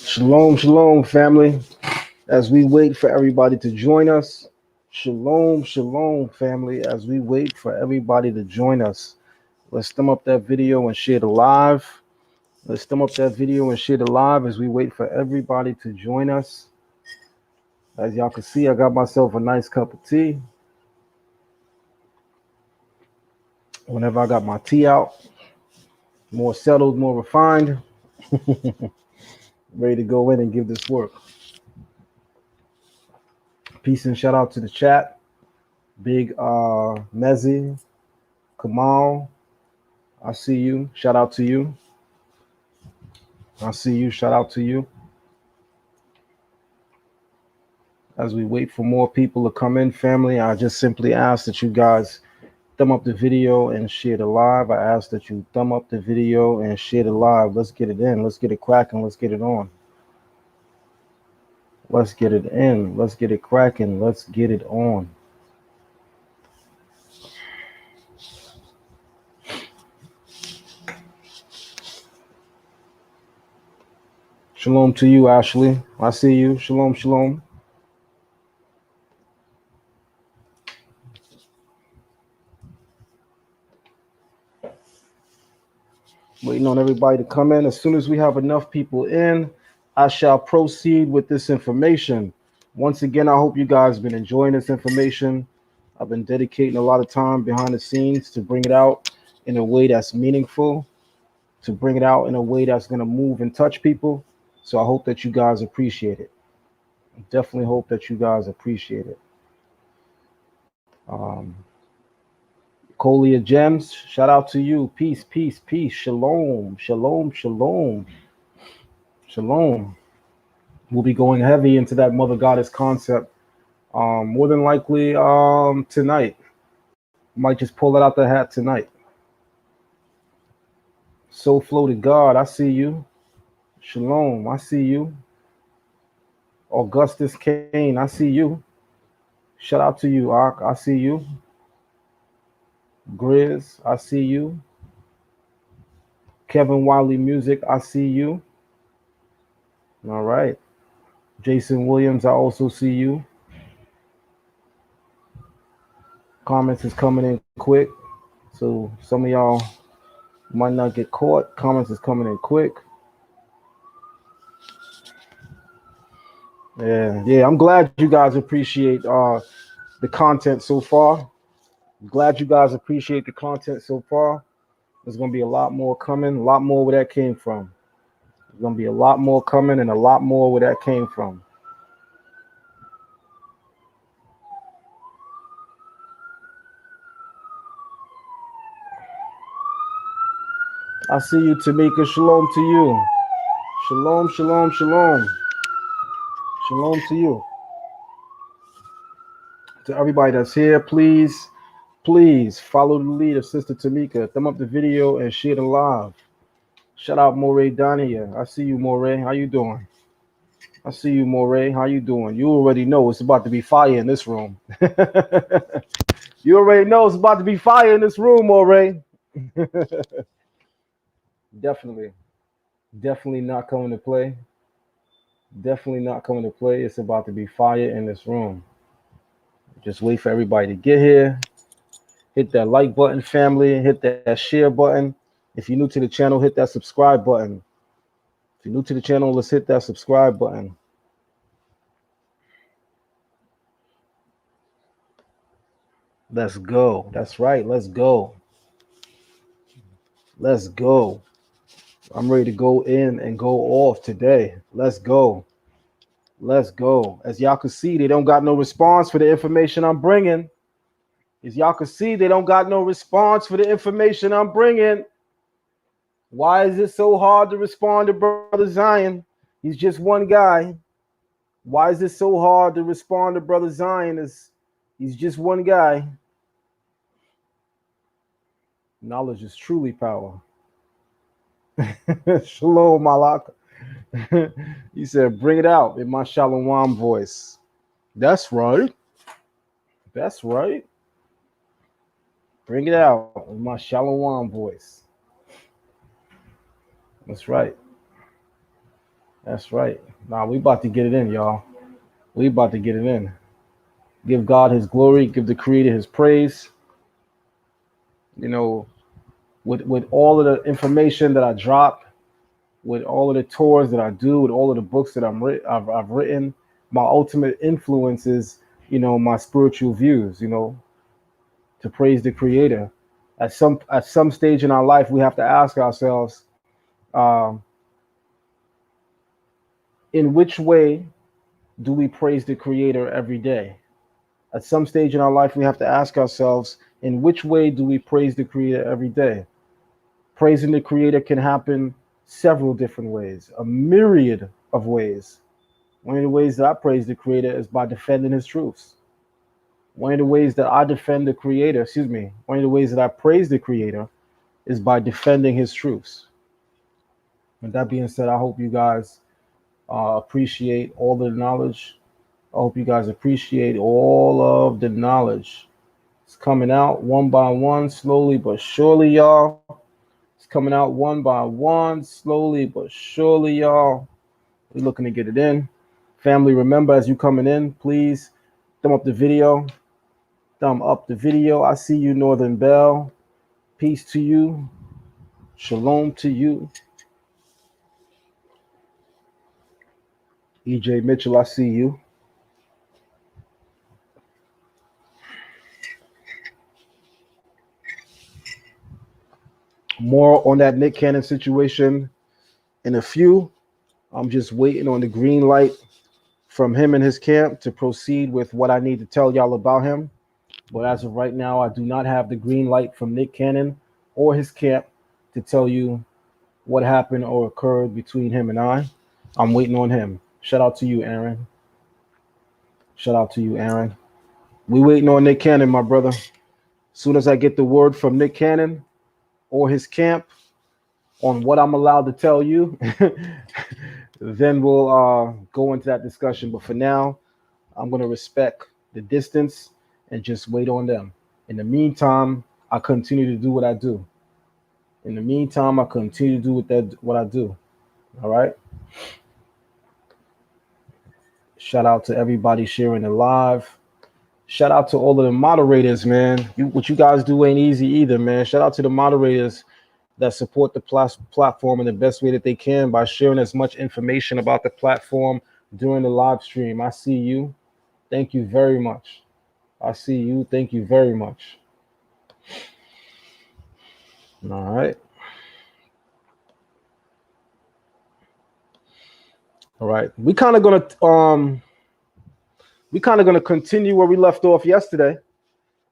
Shalom, shalom, family. As we wait for everybody to join us, shalom, shalom, family. As we wait for everybody to join us, let's thumb up that video and share the live. Let's thumb up that video and share the live as we wait for everybody to join us. As y'all can see, I got myself a nice cup of tea. Whenever I got my tea out, more settled, more refined, ready to go in and give this work. Peace and shout out to the chat. Big Mezzi, Kamal, I see you. Shout out to you. I see you. Shout out to you. As we wait for more people to come in, family, I just simply ask that you guys thumb up the video and share the live. I ask that you thumb up the video and share the live. Let's get it in. Let's get it cracking. Let's get it on. Let's get it in. Let's get it cracking. Let's get it on. Shalom to you, Ashley. I see you. Shalom, shalom. Waiting on everybody to come in. As soon as we have enough people in, I shall proceed with this information. Once again, I hope you guys have been enjoying this information. I've been dedicating a lot of time behind the scenes to bring it out in a way that's meaningful, to bring it out in a way that's going to move and touch people. So I hope that you guys appreciate it. I definitely hope that you guys appreciate it. Colia Gems, shout out to you. Peace, peace, peace. Shalom, shalom, shalom, shalom. We'll be going heavy into that mother goddess concept. More than likely tonight. Might just pull it out the hat tonight. Soul floated God, I see you. Shalom, I see you. Augustus Kane, I see you. Shout out to you, Ark, I see you. Grizz, I see you. Kevin Wiley Music, I see you. All right. Jason Williams, I also see you. Comments is coming in quick. So some of y'all might not get caught. Comments is coming in quick. Yeah, I'm glad you guys appreciate the content so far. I'm glad you guys appreciate the content so far. There's going to be a lot more coming, a lot more where that came from. There's going to be a lot more coming and a lot more where that came from. I see you, Tamika. Shalom to you. Shalom, shalom, shalom. Shalom to you. To everybody that's here, please follow the lead of Sister Tamika. Thumb up the video and share the live. Shout out Moray Donia. I see you, Moray. How you doing? I see you, Moray. How you doing? You already know it's about to be fire in this room. You already know it's about to be fire in this room, Moray. Definitely not coming to play. Definitely not coming to play. It's about to be fire in this room. Just wait for everybody to get here. Hit that like button, family. Hit that share button. If you're new to the channel, hit that subscribe button. If you're new to the channel, let's hit that subscribe button. Let's go. That's right. Let's go. Let's go. I'm ready to go in and go off today. Let's go. Let's go. As y'all can see, they don't got no response for the information I'm bringing. As y'all can see, they don't got no response for the information I'm bringing. Why is it so hard to respond to Brother Zion? He's just one guy. Why is it so hard to respond to Brother Zion? He's just one guy. Knowledge is truly power. Shalom, Malak. He said, bring it out in my Shalom voice. That's right. That's right. Bring it out in my Shalom voice. That's right. That's right. Nah, we about to get it in, y'all. We about to get it in. Give God his glory, give the creator his praise. You know, with all of the information that I drop, with all of the tours that I do, with all of the books that I've written, my ultimate influence is, my spiritual views, to praise the creator. At some stage in our life, we have to ask ourselves, um, in which way do we praise the creator every day? At some stage in our life, we have to ask ourselves, in which way do we praise the creator every day? Praising the creator can happen several different ways, a myriad of ways. One of the ways that I praise the creator is by defending his truths. One of the ways that I defend the creator, one of the ways that I praise the creator is by defending his truths. With that being said, I hope you guys appreciate all the knowledge. I hope you guys appreciate all of the knowledge. It's coming out one by one, slowly but surely, y'all. It's coming out one by one, slowly but surely, y'all. We're looking to get it in. Family, remember, as you coming in, please thumb up the video. Thumb up the video. I see you, Northern Bell. Peace to you. Shalom to you. EJ Mitchell, I see you. More on that Nick Cannon situation in a few. I'm just waiting on the green light from him and his camp to proceed with what I need to tell y'all about him. But as of right now, I do not have the green light from Nick Cannon or his camp to tell you what happened or occurred between him and I. I'm waiting on him. Shout out to you, Aaron. Shout out to you, Aaron. We waiting on Nick Cannon, my brother. As soon as I get the word from Nick Cannon or his camp on what I'm allowed to tell you, then we'll go into that discussion. But for now, I'm going to respect the distance and just wait on them. In the meantime, I continue to do what I do. In the meantime, I continue to do what I do. All right. Shout out to everybody sharing the live. Shout out to all of the moderators, man. What you guys do ain't easy either, man. Shout out to the moderators that support the platform in the best way that they can by sharing as much information about the platform during the live stream. I see you. Thank you very much. I see you. Thank you very much. All right. All right. We kind of gonna continue where we left off yesterday,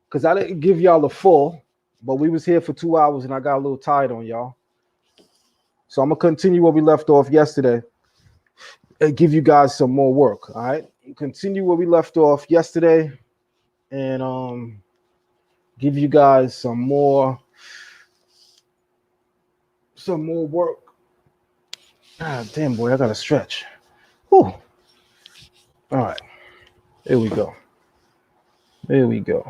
because I didn't give y'all the full, but we was here for 2 hours and I got a little tired on y'all. So I'm gonna continue where we left off yesterday and give you guys some more work. All right. Continue where we left off yesterday and give you guys some more work. Ah, damn, boy, I gotta stretch. Whew. All right. Here we go. Here we go.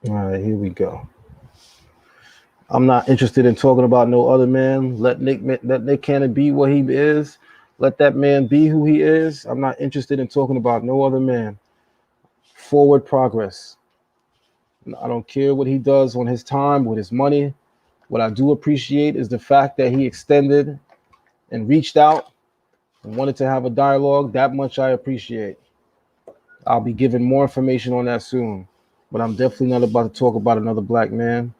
All right, here we go. I'm not interested in talking about no other man. Let Nick Cannon be what he is. Let that man be who he is. I'm not interested in talking about no other man. Forward progress. I don't care what he does on his time, with his money. What I do appreciate is the fact that he extended and reached out and wanted to have a dialogue. That much I appreciate. I'll be giving more information on that soon. But I'm definitely not about to talk about another black man.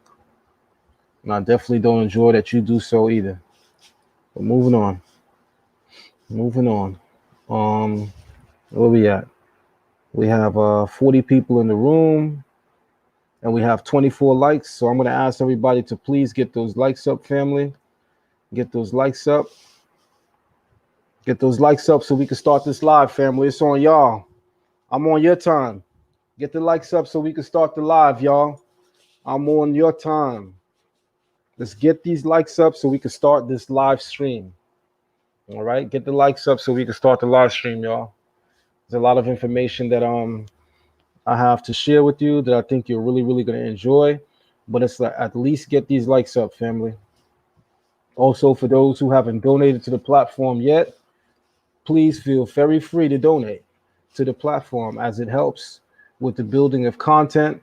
And I definitely don't enjoy that you do so either. But moving on. Where we at? We have 40 people in the room and we have 24 likes. So I'm going to ask everybody to please get those likes up, family. Get those likes up. Get those likes up so we can start this live, family. It's on y'all. I'm on your time. Get the likes up so we can start the live, y'all. I'm on your time. Let's get these likes up so we can start this live stream. All right, get the likes up so we can start the live stream, y'all. There's a lot of information that I have to share with you that I think you're really, really going to enjoy. But it's like, at least get these likes up, family. Also, for those who haven't donated to the platform yet, please feel very free to donate to the platform, as it helps with the building of content,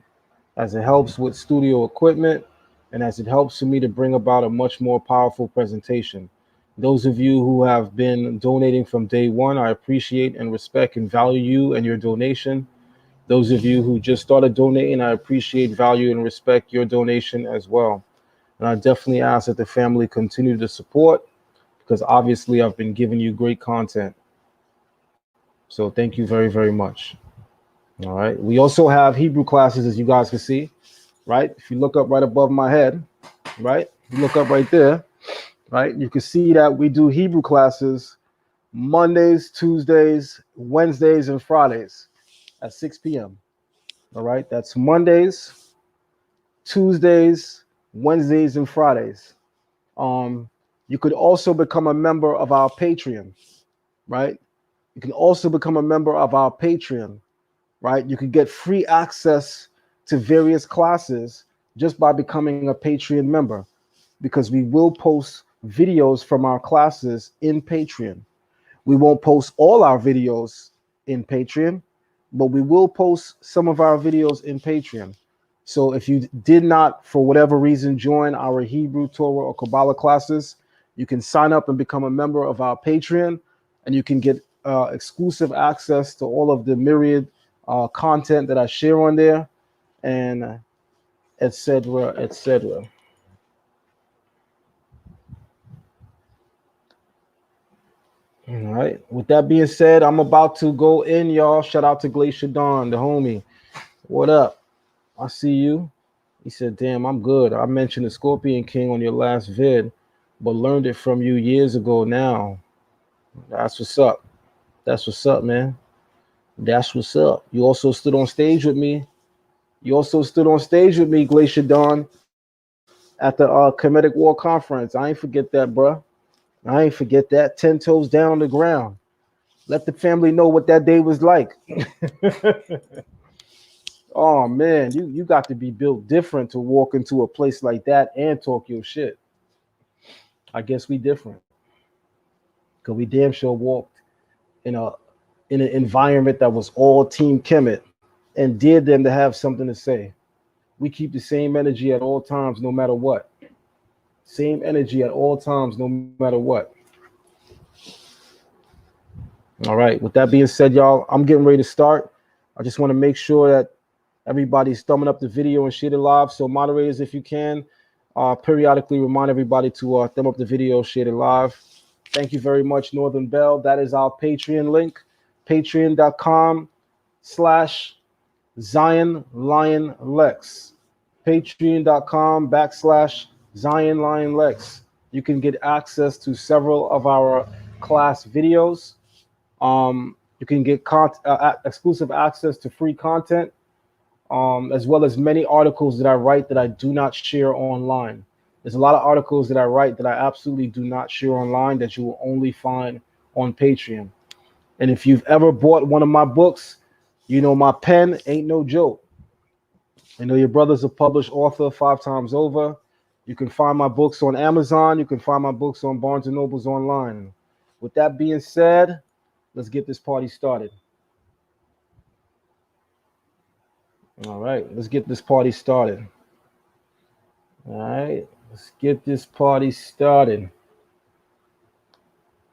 as it helps with studio equipment, and as it helps for me to bring about a much more powerful presentation. Those of you who have been donating from day one, I appreciate and respect and value you and your donation. Those of you who just started donating, I appreciate, value, and respect your donation as well. And I definitely ask that the family continue to support, because obviously I've been giving you great content. So thank you very, very much. All right. We also have Hebrew classes, as you guys can see, right? If you look up right above my head, right? You look up right there, right? You can see that we do Hebrew classes Mondays, Tuesdays, Wednesdays, and Fridays at 6 p.m. All right. That's Mondays, Tuesdays, Wednesdays, and Fridays. You could also become a member of our Patreon, right? You can also become a member of our Patreon, right? You can get free access to various classes just by becoming a Patreon member, because we will post videos from our classes in Patreon. We won't post all our videos in Patreon, but we will post some of our videos in Patreon. So if you did not, for whatever reason, join our Hebrew, Torah, or Kabbalah classes, you can sign up and become a member of our Patreon, and you can get exclusive access to all of the myriad content that I share on there, and etc., etc. All right. With that being said, I'm about to go in, y'all. Shout out to Glacier Dawn, the homie. What up? I see you. He said, damn, I'm good. I mentioned the Scorpion King on your last vid, but learned it from you years ago now. That's what's up. That's what's up, man. That's what's up. You also stood on stage with me. You also stood on stage with me, Glacier Dawn, at the Kemetic War Conference. I ain't forget that, bruh. I ain't forget that. 10 toes down on the ground. Let the family know what that day was like. Oh man, you got to be built different to walk into a place like that and talk your shit. I guess we different, because we damn sure walked in a in an environment that was all Team Kemet and dared them to have something to say. We keep the same energy at all times, no matter what. Same energy at all times, no matter what. All right. With that being said, y'all, I'm getting ready to start. I just want to make sure that everybody's thumbing up the video and share it live. So moderators, if you can, periodically remind everybody to thumb up the video, share it live. Thank you very much, Northern Bell. That is our Patreon link, patreon.com/Zion Lion Lex. Patreon.com/Zion Lion Lex. You can get access to several of our class videos. You can get exclusive access to free content, as well as many articles that I write that I do not share online. There's a lot of articles that I write that I absolutely do not share online that you will only find on Patreon. And if you've ever bought one of my books, you know my pen ain't no joke. I know your brother's a published author 5 times over. You can find my books on Amazon. You can find my books on Barnes & Nobles online. With that being said, let's get this party started. All right, let's get this party started. All right, let's get this party started.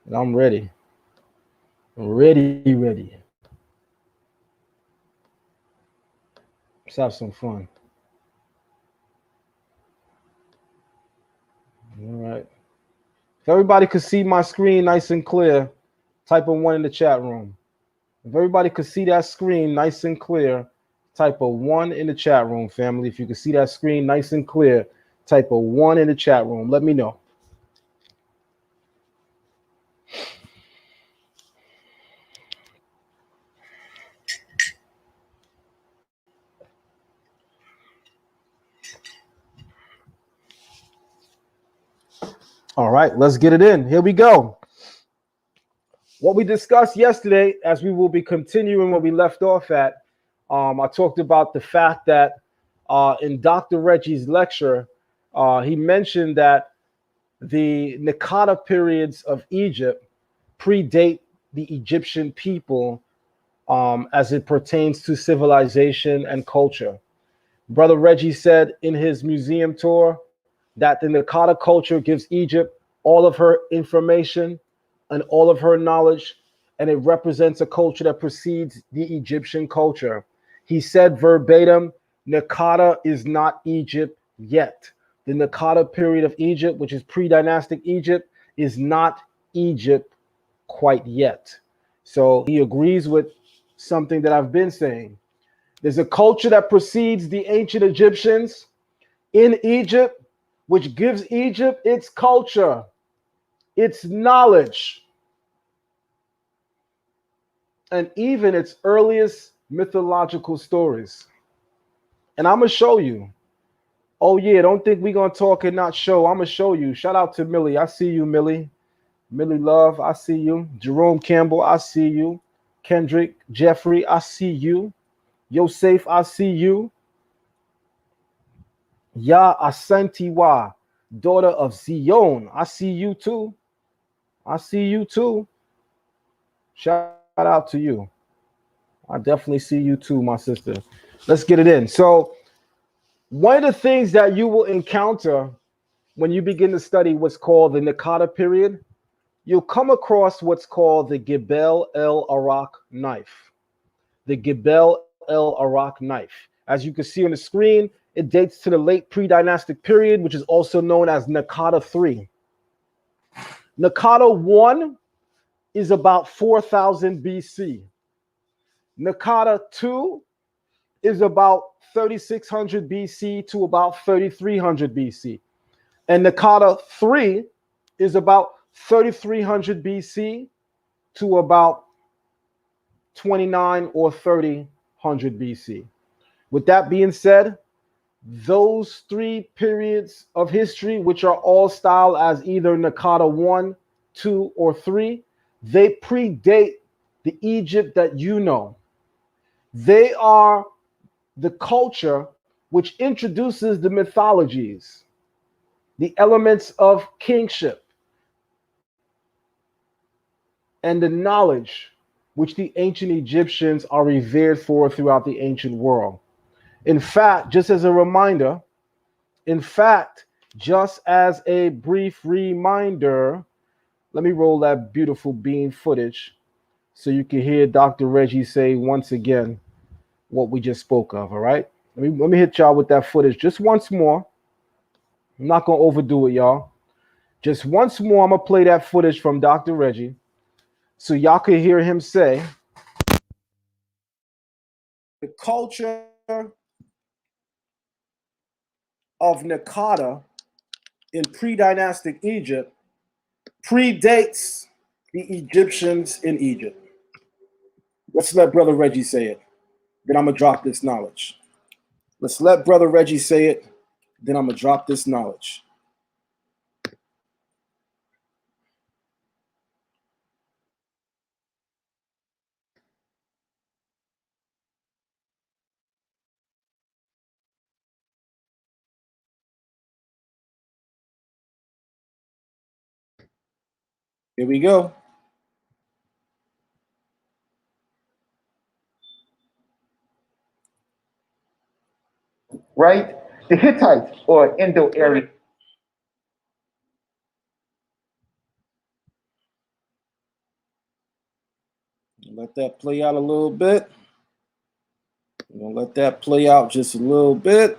And I'm ready. Ready. Let's have some fun. All right. If everybody could see my screen nice and clear, type a 1 in the chat room. If everybody could see that screen nice and clear, type a 1 in the chat room, family. If you can see that screen nice and clear, type a 1 in the chat room. Let me know. All right, let's get it in. Here we go. What we discussed yesterday, as we will be continuing where we left off at, I talked about the fact that in Dr. Reggie's lecture, he mentioned that the Nakata periods of Egypt predate the Egyptian people as it pertains to civilization and culture. Brother Reggie said in his museum tour that the Nakata culture gives Egypt all of her information and all of her knowledge, and it represents a culture that precedes the Egyptian culture. He said verbatim, Nakata is not Egypt yet. The Nakata period of Egypt, which is pre-dynastic Egypt, is not Egypt quite yet. So he agrees with something that I've been saying. There's a culture that precedes the ancient Egyptians in Egypt, which gives Egypt its culture, its knowledge, and even its earliest mythological stories. And I'm going to show you. Oh, yeah, don't think we're going to talk and not show. I'm going to show you. Shout out to Millie. I see you, Millie. Millie Love, I see you. Jerome Campbell, I see you. Kendrick, Jeffrey, I see you. Yosef, I see you. Ya Asantiwa, daughter of Zion, I see you too. I see you too. Shout out to you. I definitely see you too, my sister. Let's get it in. So, one of the things that you will encounter when you begin to study what's called the Nakata period, you'll come across what's called the Gebel El Arak Knife. The Gebel El Arak Knife. As you can see on the screen, it dates to the late pre-dynastic period, which is also known as Nakata 3. Nakata 1 is about 4000 BC. Nakata 2 is about 3600 BC to about 3300 BC. And Nakata 3 is about 3300 BC to about 29 or 3000 BC. With that being said, those three periods of history, which are all styled as either Nakata 1, 2, or 3, they predate the Egypt that you know. They are the culture which introduces the mythologies, the elements of kingship, and the knowledge which the ancient Egyptians are revered for throughout the ancient world. In fact, just as a reminder, just as a brief reminder, let me roll that beautiful bean footage so you can hear Dr. Reggie say once again what we just spoke of, all right? Let me hit y'all with that footage just once more. I'm not going to overdo it, y'all. Just once more, I'm going to play that footage from Dr. Reggie so y'all can hear him say, the culture of Nakata in pre-dynastic Egypt predates the Egyptians in Egypt. Let's let Brother Reggie say it. Then I'm going to drop this knowledge. Let's let Brother Reggie say it. Then I'm going to drop this knowledge. Here we go. Right? The Hittites or Indo-Aryan. Let that play out a little bit. I'm going to let that play out just a little bit.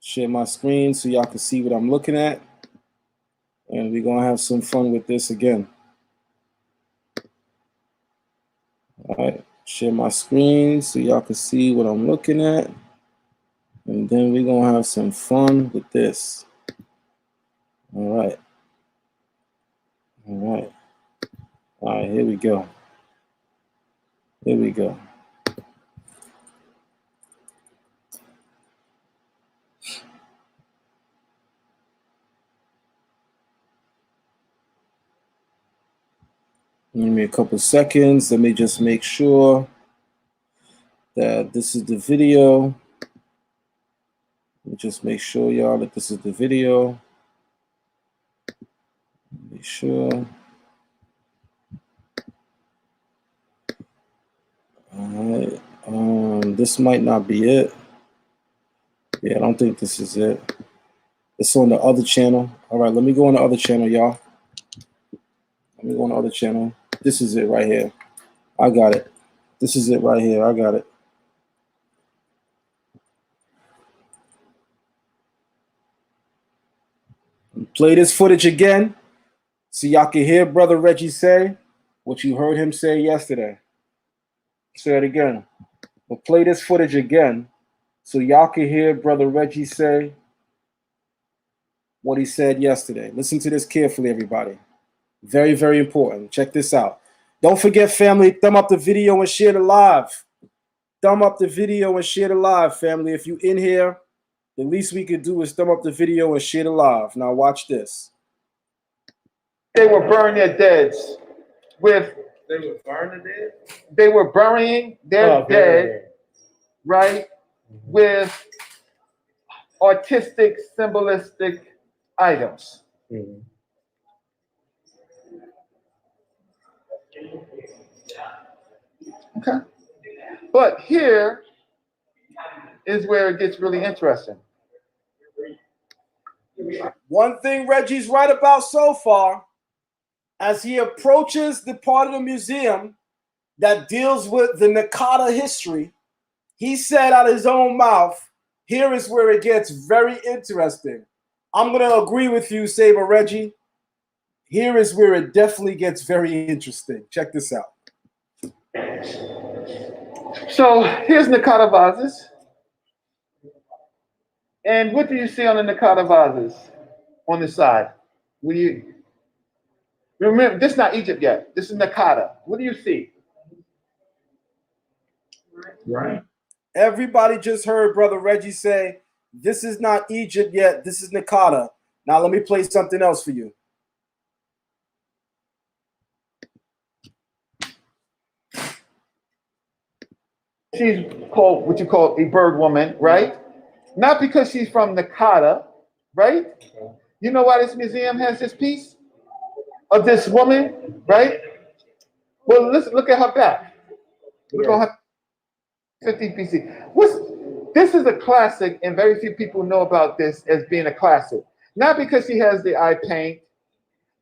Share my screen so y'all can see what I'm looking at. And we're going to have some fun with this again. All right. Share my screen so y'all can see what I'm looking at. And then we're going to have some fun with this. All right. All right. All right, here we go. Here we go. Give me a couple seconds. Let me just make sure that this is the video. Let me just make sure, y'all, that this is the video. Make sure. All right. This might not be it. Yeah, I don't think this is it. It's on the other channel. All right, let me go on the other channel, y'all. Let me go on the other channel. This is it right here. I got it. This is it right here. I got it. Play this footage again so y'all can hear Brother Reggie say what you heard him say yesterday. Say it again. But play this footage again so y'all can hear Brother Reggie say what he said yesterday. Listen to this carefully, everybody. Very, very important. Check this out. Don't forget, family, thumb up the video and share the live. Thumb up the video and share the live, family. If you in here, the least we could do is thumb up the video and share the live. Now watch this. They were burying their deads with. They were burning their dead? They were burying their dead, right, with artistic, symbolistic items. Mm-hmm. Okay. But here is where it gets really interesting. One thing Reggie's right about so far, as he approaches the part of the museum that deals with the Nakata history, he said out of his own mouth, here is where it gets very interesting. I'm going to agree with you, Saber Reggie. Here is where it definitely gets very interesting. Check this out. So here's Nakata vases. And what do you see on the Nakata vases on the side? What do you remember? This is not Egypt yet. This is Nakata. What do you see? Right. Everybody just heard Brother Reggie say, this is not Egypt yet. This is Nakata. Now let me play something else for you. She's called what you call a bird woman, right? Not because she's from Nakata, right? You know why this museum has this piece of this woman, right? Well, listen, look at her back. Look on her 50 BC. This is a classic, and very few people know about this as being a classic. Not because she has the eye paint,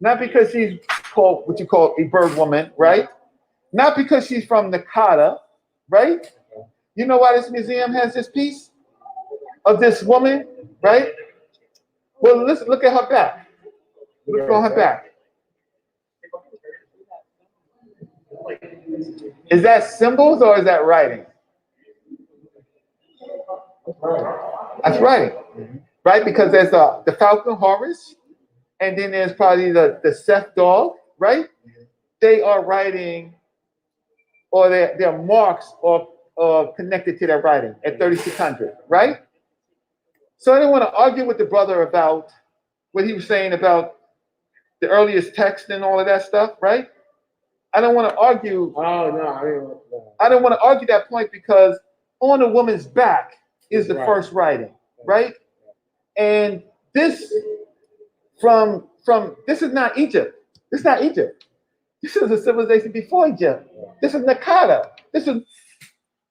not because she's called what you call a bird woman, right? Not because she's from Nakata, right? You know why this museum has this piece of this woman, right? Well, listen, look at her back. Look on her back. Is that symbols or is that writing? That's writing, right? Because there's the falcon Horus, and then there's probably the Seth dog, right? They are writing, or their marks are connected to their writing at 3600, right? So I didn't want to argue with the brother about what he was saying about the earliest text and all of that stuff, right? I don't want to argue. Oh no, I don't want to argue that point because on a woman's back is the first writing, right? And this from this is not Egypt. This is not Egypt. This is a civilization before Egypt. This is Nakata. This is.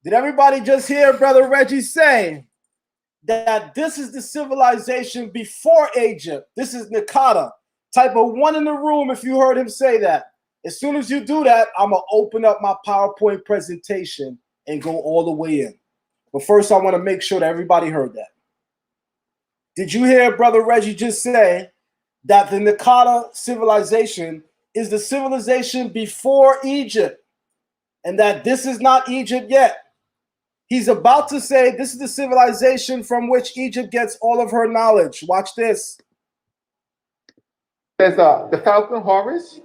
Did everybody just hear Brother Reggie say that this is the civilization before Egypt? This is Nakata. Type of one in the room if you heard him say that. As soon as you do that, I'm going to open up my PowerPoint presentation and go all the way in. But first, I want to make sure that everybody heard that. Did you hear Brother Reggie just say that the Nakata civilization is the civilization before Egypt and that this is not Egypt yet? He's about to say this is the civilization from which Egypt gets all of her knowledge. Watch this. There's the falcon Horus,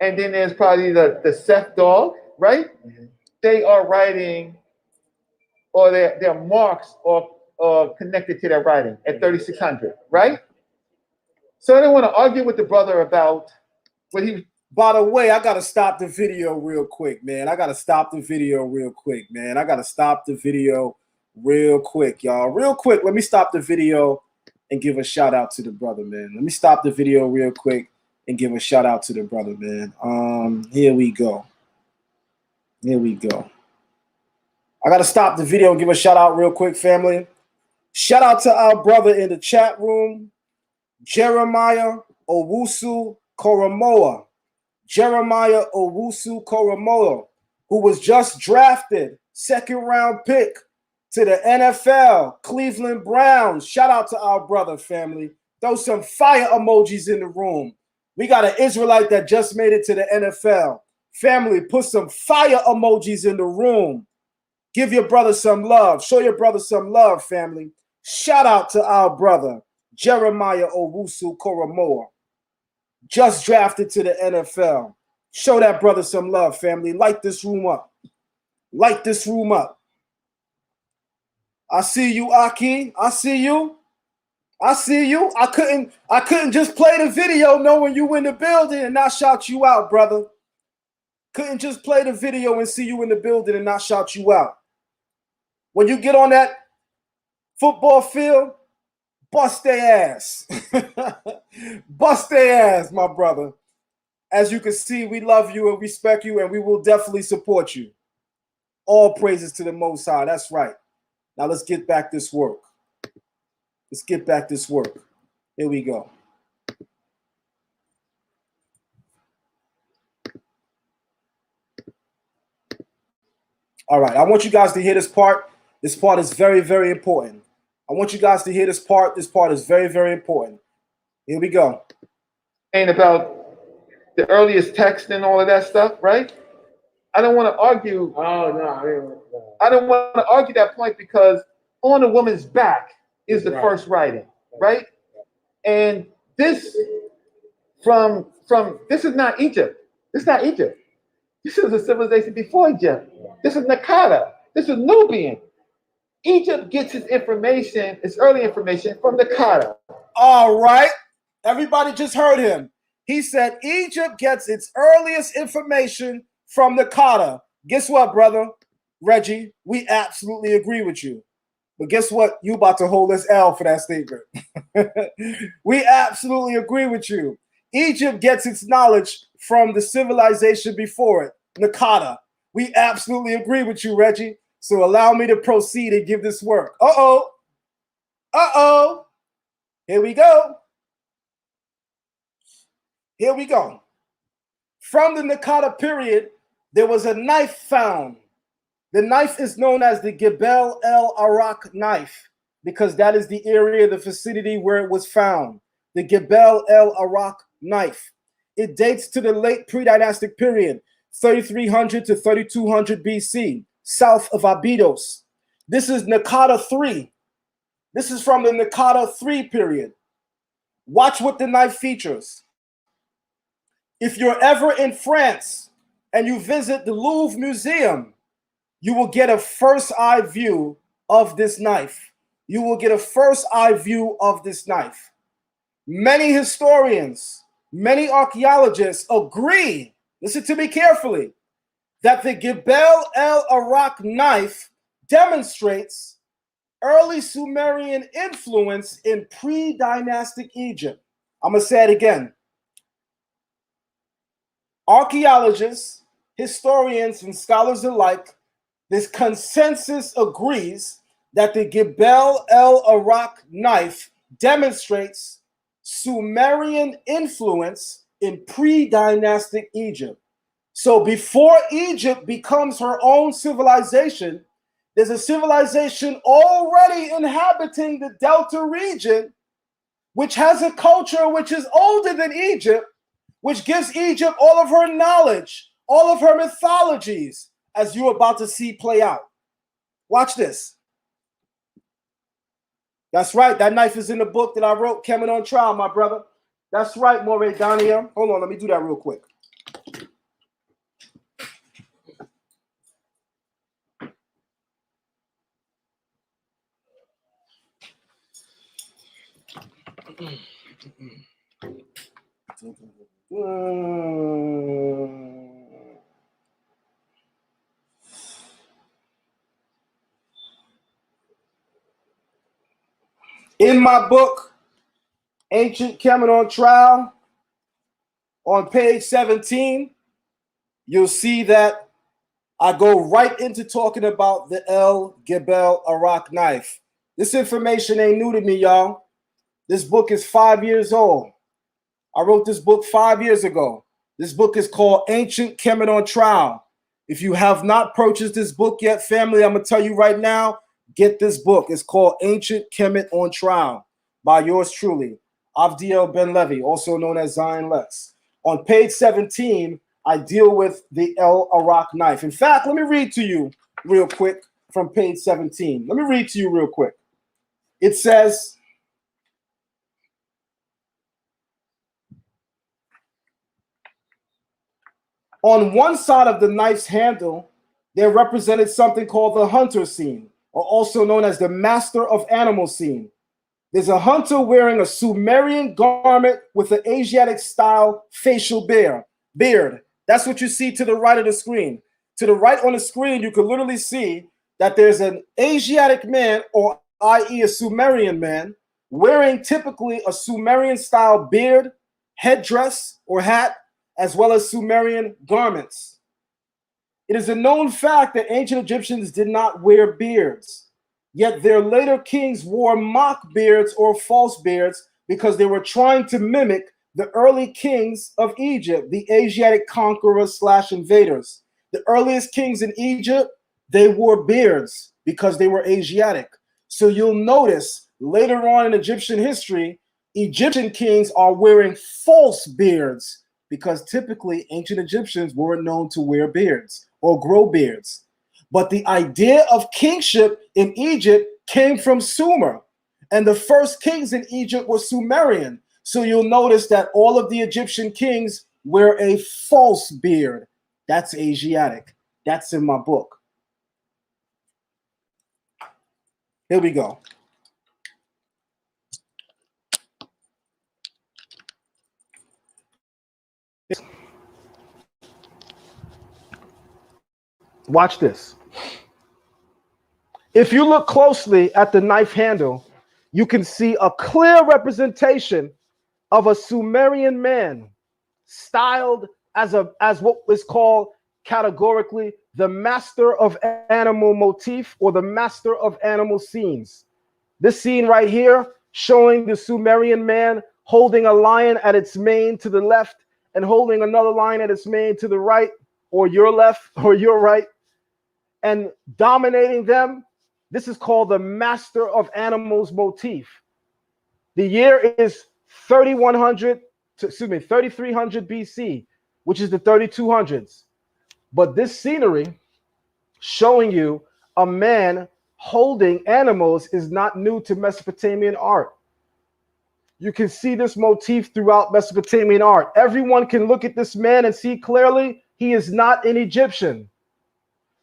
and then there's probably the Seth dog, right? They are writing, or their marks are connected to their writing at 3600, right? So I didn't want to argue with the brother about what he was. By the way, I got to stop the video real quick, man. I got to stop the video real quick, man. I got to stop the video real quick, y'all. Real quick, let me stop the video and give a shout out to the brother, man. Let me stop the video real quick and give a shout out to the brother, man. Here we go. Here we go. I got to stop the video and give a shout out real quick, family. Shout out to our brother in the chat room, Jeremiah Owusu Koromoa. Jeremiah Owusu Koromoa, who was just drafted, second round pick to the NFL, Cleveland Browns. Shout out to our brother, family. Throw some fire emojis in the room. We got an Israelite that just made it to the NFL. Family, put some fire emojis in the room. Give your brother some love. Show your brother some love, family. Shout out to our brother, Jeremiah Owusu Koromoa. Just drafted to the NFL. Show that brother some love, family. Light this room up. Light this room up. I see you, Aki. I see you. I see you. I couldn't just play the video knowing you in the building and not shout you out, brother. Couldn't just play the video and see you in the building and not shout you out. When you get on that football field, bust their ass. Bust their ass, my brother. As you can see, we love you and respect you, and we will definitely support you. All praises to the Most High. That's right. Now let's get back this work. Let's get back this work. Here we go. All right. I want you guys to hear this part. This part is very, very important. I want you guys to hear this part. This part is very, very important. Here we go. And about the earliest text and all of that stuff, right? I don't want to argue. Oh, no, I don't want to argue that point because on a woman's back is the first writing, right? And this from this is not Egypt. This is not Egypt. This is a civilization before Egypt. This is Nakada. This is Nubian. Egypt gets its information, its early information from Nakada. All right. Everybody just heard him. He said Egypt gets its earliest information from Nakada. Guess what, brother? Reggie, we absolutely agree with you. But guess what? You about to hold this L for that statement. We absolutely agree with you. Egypt gets its knowledge from the civilization before it, Nakada. We absolutely agree with you, Reggie. So allow me to proceed and give this work. Uh-oh. Uh-oh. Here we go. Here we go. From the Nakada period, there was a knife found. The knife is known as the Gebel El Arak Knife because that is the area, the vicinity where it was found. The Gebel El Arak Knife. It dates to the late pre-dynastic period, 3300 to 3200 BC, south of Abydos. This is Nakada 3. This is from the Nakada 3 period. Watch what the knife features. If you're ever in France and you visit the Louvre Museum, you will get a first eye view of this knife. You will get a first eye view of this knife. Many historians, many archaeologists agree, listen to me carefully, that the Gebel El Arak Knife demonstrates early Sumerian influence in pre-dynastic Egypt. I'm going to say it again. Archaeologists, historians, and scholars alike, this consensus agrees that the Gebel El Arak Knife demonstrates Sumerian influence in pre-dynastic Egypt. So before Egypt becomes her own civilization, there's a civilization already inhabiting the Delta region, which has a culture which is older than Egypt, which gives Egypt all of her knowledge, all of her mythologies, as you're about to see play out. Watch this. That's right. That knife is in the book that I wrote, Kemet on Trial, my brother. That's right, Moray Dania. Hold on, let me do that real quick. In my book, Ancient Kemet on Trial, on page 17, you'll see that I go right into talking about the Gebel El Arak Knife. This information ain't new to me, y'all. This book is 5 years old. I wrote this book 5 years ago. This book is called Ancient Kemet on Trial. If you have not purchased this book yet, family, I'm going to tell you right now, get this book. It's called Ancient Kemet on Trial by yours truly, Avdiel Ben Levi, also known as Zion Lex. On page 17, I deal with the El Arak Knife. In fact, let me read to you real quick from page 17. Let me read to you real quick. It says, on one side of the knife's handle, there represented something called the hunter scene, or also known as the master of animal scene. There's a hunter wearing a Sumerian garment with an Asiatic style facial beard. That's what you see to the right of the screen. To the right on the screen, you can literally see that there's an Asiatic man, or i.e. a Sumerian man, wearing typically a Sumerian style beard, headdress or hat, as well as Sumerian garments. It is a known fact that ancient Egyptians did not wear beards, yet their later kings wore mock beards or false beards because they were trying to mimic the early kings of Egypt, the Asiatic conquerors / invaders. The earliest kings in Egypt, they wore beards because they were Asiatic. So you'll notice later on in Egyptian history, Egyptian kings are wearing false beards because typically ancient Egyptians weren't known to wear beards or grow beards. But the idea of kingship in Egypt came from Sumer, and the first kings in Egypt were Sumerian. So you'll notice that all of the Egyptian kings wear a false beard. That's Asiatic. That's in my book. Here we go. Watch this. If you look closely at the knife handle, you can see a clear representation of a Sumerian man styled as what is called categorically the master of animal motif or the master of animal scenes. This scene right here showing the Sumerian man holding a lion at its mane to the left and holding another lion at its mane to the right, or your left or your right, and dominating them. This is called the master of animals motif. The year is 3300 BC, which is the 3200s. But this scenery showing you a man holding animals is not new to Mesopotamian art. You can see this motif throughout Mesopotamian art. Everyone can look at this man and see clearly he is not an Egyptian.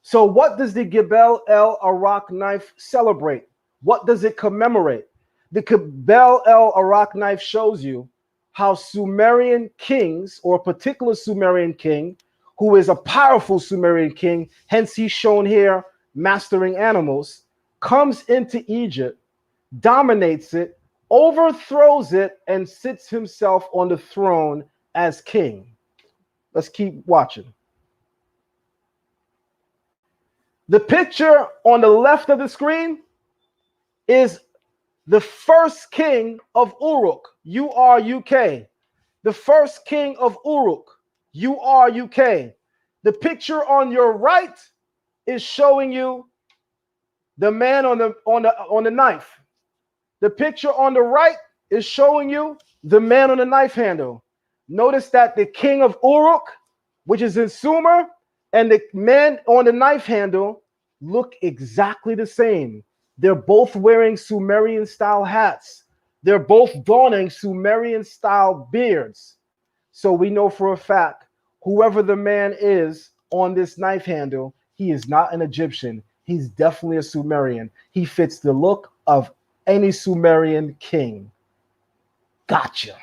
So what does the Gebel El Arak Knife celebrate? What does it commemorate? The Gebel El Arak Knife shows you how Sumerian kings, or a particular Sumerian king, who is a powerful Sumerian king, hence he's shown here mastering animals, comes into Egypt, dominates it, overthrows it, and sits himself on the throne as king. Let's keep watching. The picture on the left of the screen is the first king of Uruk, U-R-U-K. The first king of Uruk, U-R-U-K. The picture on your right is showing you the man on the knife. The picture on the right is showing you the man on the knife handle. Notice that the king of Uruk, which is in Sumer, and the man on the knife handle look exactly the same. They're both wearing Sumerian style hats. They're both donning Sumerian style beards. So we know for a fact, whoever the man is on this knife handle, he is not an Egyptian. He's definitely a Sumerian. He fits the look of any Sumerian king. Gotcha.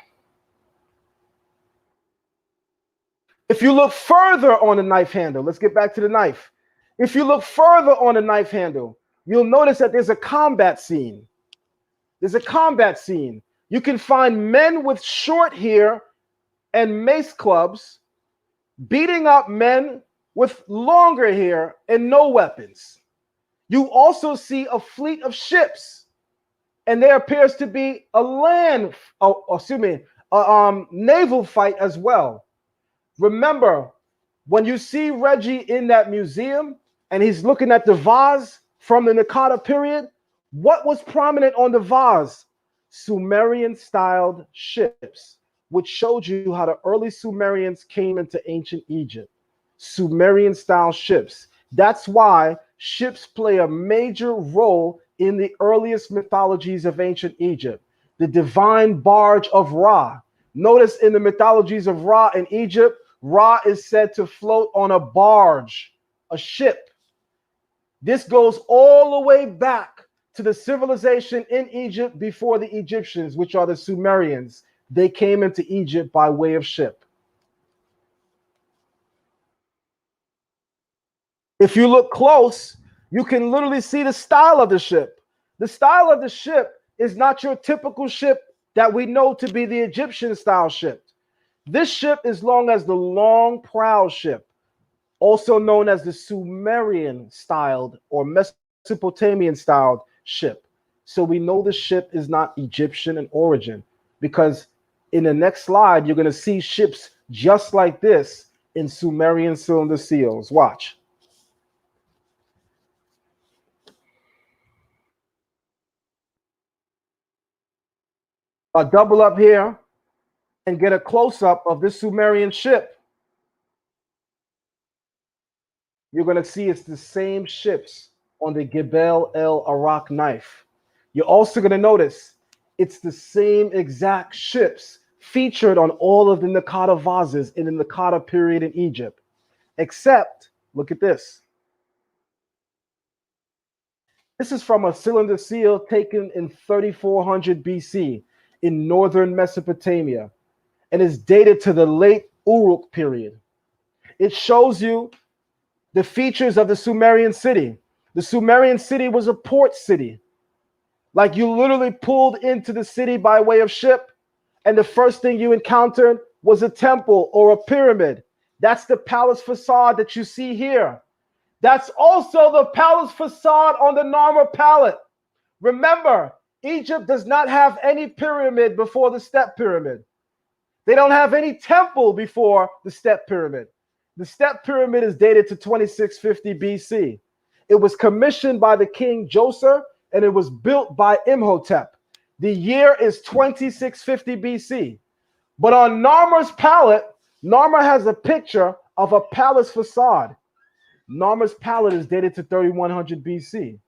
If you look further on the knife handle, let's get back to the knife. If you look further on the knife handle, you'll notice that there's a combat scene. There's a combat scene. You can find men with short hair and mace clubs beating up men with longer hair and no weapons. You also see a fleet of ships, and there appears to be a naval fight as well. Remember, when you see Reggie in that museum and he's looking at the vase from the Naqada period, what was prominent on the vase? Sumerian-styled ships, which showed you how the early Sumerians came into ancient Egypt. Sumerian-style ships. That's why ships play a major role in the earliest mythologies of ancient Egypt. The divine barge of Ra. Notice in the mythologies of Ra in Egypt, Ra is said to float on a barge, a ship. This goes all the way back to the civilization in Egypt before the Egyptians, which are the Sumerians. They came into Egypt by way of ship. If you look close, you can literally see the style of the ship. The style of the ship is not your typical ship that we know to be the Egyptian style ship. This ship is known as the long prow ship, also known as the Sumerian styled or Mesopotamian styled ship. So we know the ship is not Egyptian in origin, because in the next slide, you're going to see ships just like this in Sumerian cylinder seals. Watch. I'll double up here and get a close-up of this Sumerian ship. You're going to see it's the same ships on the Gebel El Arak Knife. You're also going to notice it's the same exact ships featured on all of the Naqada vases in the Naqada period in Egypt, except, look at this. This is from a cylinder seal taken in 3400 BC in northern Mesopotamia, and is dated to the late Uruk period. It shows you the features of the Sumerian city. The Sumerian city was a port city. Like, you literally pulled into the city by way of ship, and the first thing you encountered was a temple or a pyramid. That's the palace facade that you see here. That's also the palace facade on the Narmer Palette. Remember, Egypt does not have any pyramid before the step pyramid. They don't have any temple before the step pyramid. The step pyramid is dated to 2650 BC. It was commissioned by the king Djoser, and it was built by Imhotep. The year is 2650 BC. But on Narmer's palette, Narmer has a picture of a palace facade. Narmer's palette is dated to 3100 BC.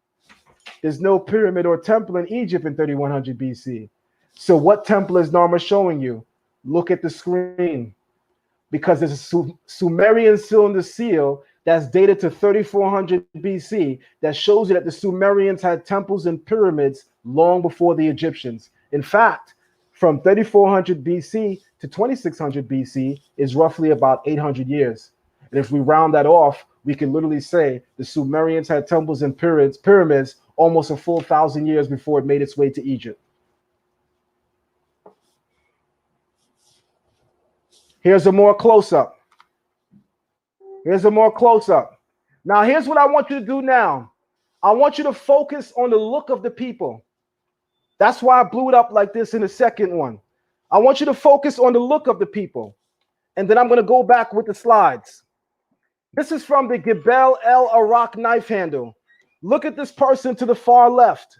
There's no pyramid or temple in Egypt in 3100 BC. So what temple is Narmer showing you? Look at the screen, because there's a Sumerian cylinder seal that's dated to 3400 BC that shows you that the Sumerians had temples and pyramids long before the Egyptians. In fact, from 3400 BC to 2600 BC is roughly about 800 years. And if we round that off, we can literally say the Sumerians had temples and pyramids almost a full 1,000 years before it made its way to Egypt. Here's a more close-up. Here's a more close-up. Now, here's what I want you to do now. I want you to focus on the look of the people. That's why I blew it up like this in the second one. I want you to focus on the look of the people. And then I'm going to go back with the slides. This is from the Gebel El Arak knife handle. Look at this person to the far left.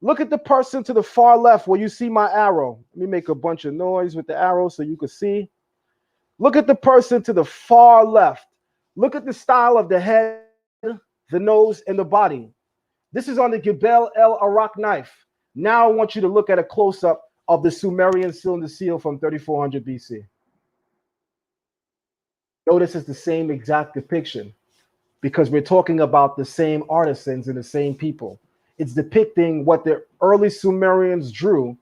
Look at the person to the far left where you see my arrow. Let me make a bunch of noise with the arrow so you can see. Look at the person to the far left. Look at the style of the head, the nose, and the body. This is on the Gebel El Arak knife. Now I want you to look at a close-up of the Sumerian cylinder seal from 3400 BC. Notice it's the same exact depiction, because we're talking about the same artisans and the same people. It's depicting what the early Sumerians drew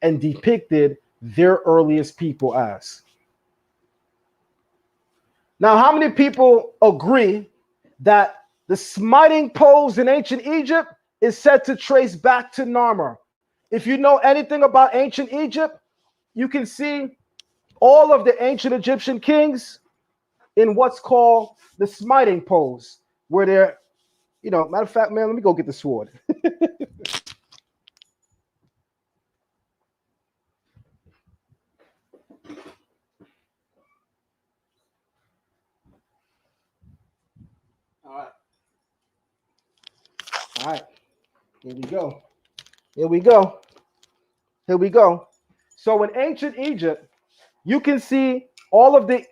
and depicted their earliest people as. Now, how many people agree that the smiting pose in ancient Egypt is said to trace back to Narmer? If you know anything about ancient Egypt, you can see all of the ancient Egyptian kings in what's called the smiting pose, where they're, matter of fact, man, let me go get the sword. All right. All right. Here we go. Here we go. Here we go. So in ancient Egypt, you can see all of the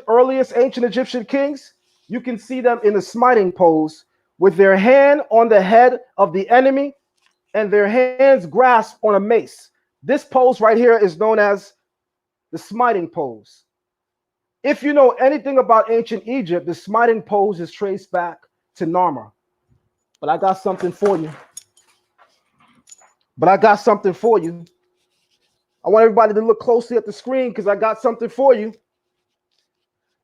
earliest ancient Egyptian kings. You can see them in the smiting pose with their hand on the head of the enemy and their hands grasped on a mace. This pose right here is known as the smiting pose. If you know anything about ancient Egypt, the smiting pose is traced back to Narmer. But I got something for you. I want everybody to look closely at the screen because I got something for you.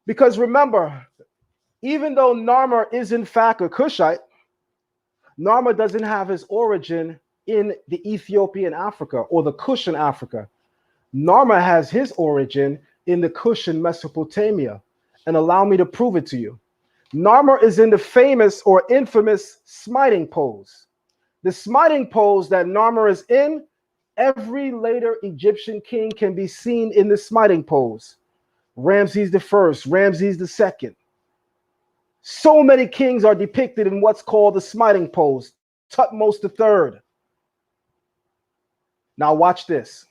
Because remember, even though Narmer is in fact a Cushite, Narmer doesn't have his origin in the Ethiopian Africa or the Kush in Africa. Narmer has his origin in the Kush in Mesopotamia. And allow me to prove it to you. Narmer is in the famous or infamous smiting pose. The smiting pose that Narmer is in, every later Egyptian king can be seen in the smiting pose. Ramses I, Ramses II. So many kings are depicted in what's called the smiting pose. Tutmosis III. Now watch this.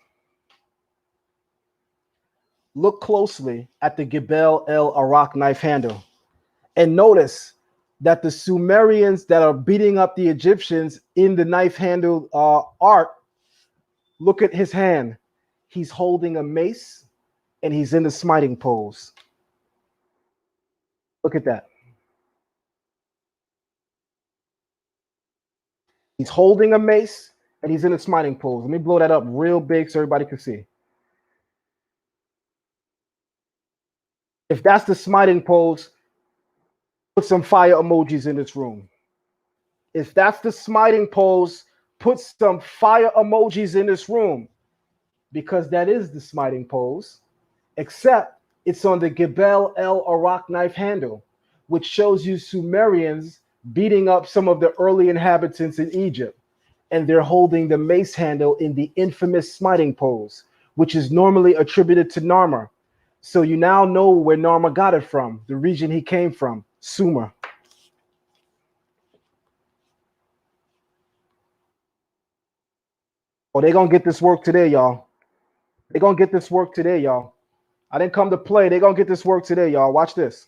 Look closely at the Gebel El Arak knife handle and notice that the Sumerians that are beating up the Egyptians in the knife handle art, look at his hand. He's holding a mace and he's in the smiting pose. Look at that. He's holding a mace and he's in a smiting pose. Let me blow that up real big so everybody can see. If that's the smiting pose, put some fire emojis in this room. If that's the smiting pose, put some fire emojis in this room, because that is the smiting pose, except it's on the Gebel El Arak knife handle, which shows you Sumerians beating up some of the early inhabitants in Egypt, and they're holding the mace handle in the infamous smiting pose, which is normally attributed to Narmer. So you now know where Narmer got it from, the region he came from, Sumer. Oh, they're going to get this work today, y'all. They're going to get this work today, y'all. I didn't come to play. They're going to get this work today, y'all. Watch this.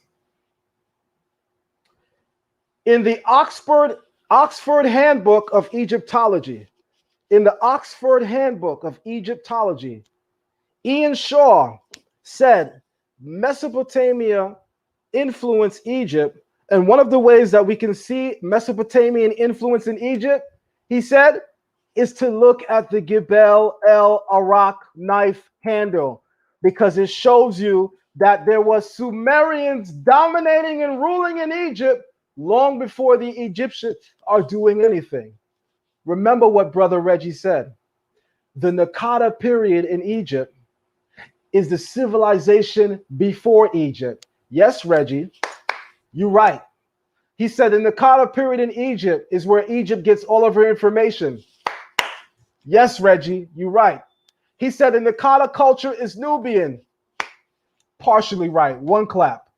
In the Oxford Handbook of Egyptology, Ian Shaw said Mesopotamia influenced Egypt. And one of the ways that we can see Mesopotamian influence in Egypt, he said, is to look at the Gebel El Arak knife handle, because it shows you that there was Sumerians dominating and ruling in Egypt long before the Egyptians are doing anything. Remember what Brother Reggie said. The Naqada period in Egypt is the civilization before Egypt. Yes, Reggie, you're right. He said the Naqada period in Egypt is where Egypt gets all of her information. Yes, Reggie, you're right. He said the Naqada culture is Nubian. Partially right, one clap.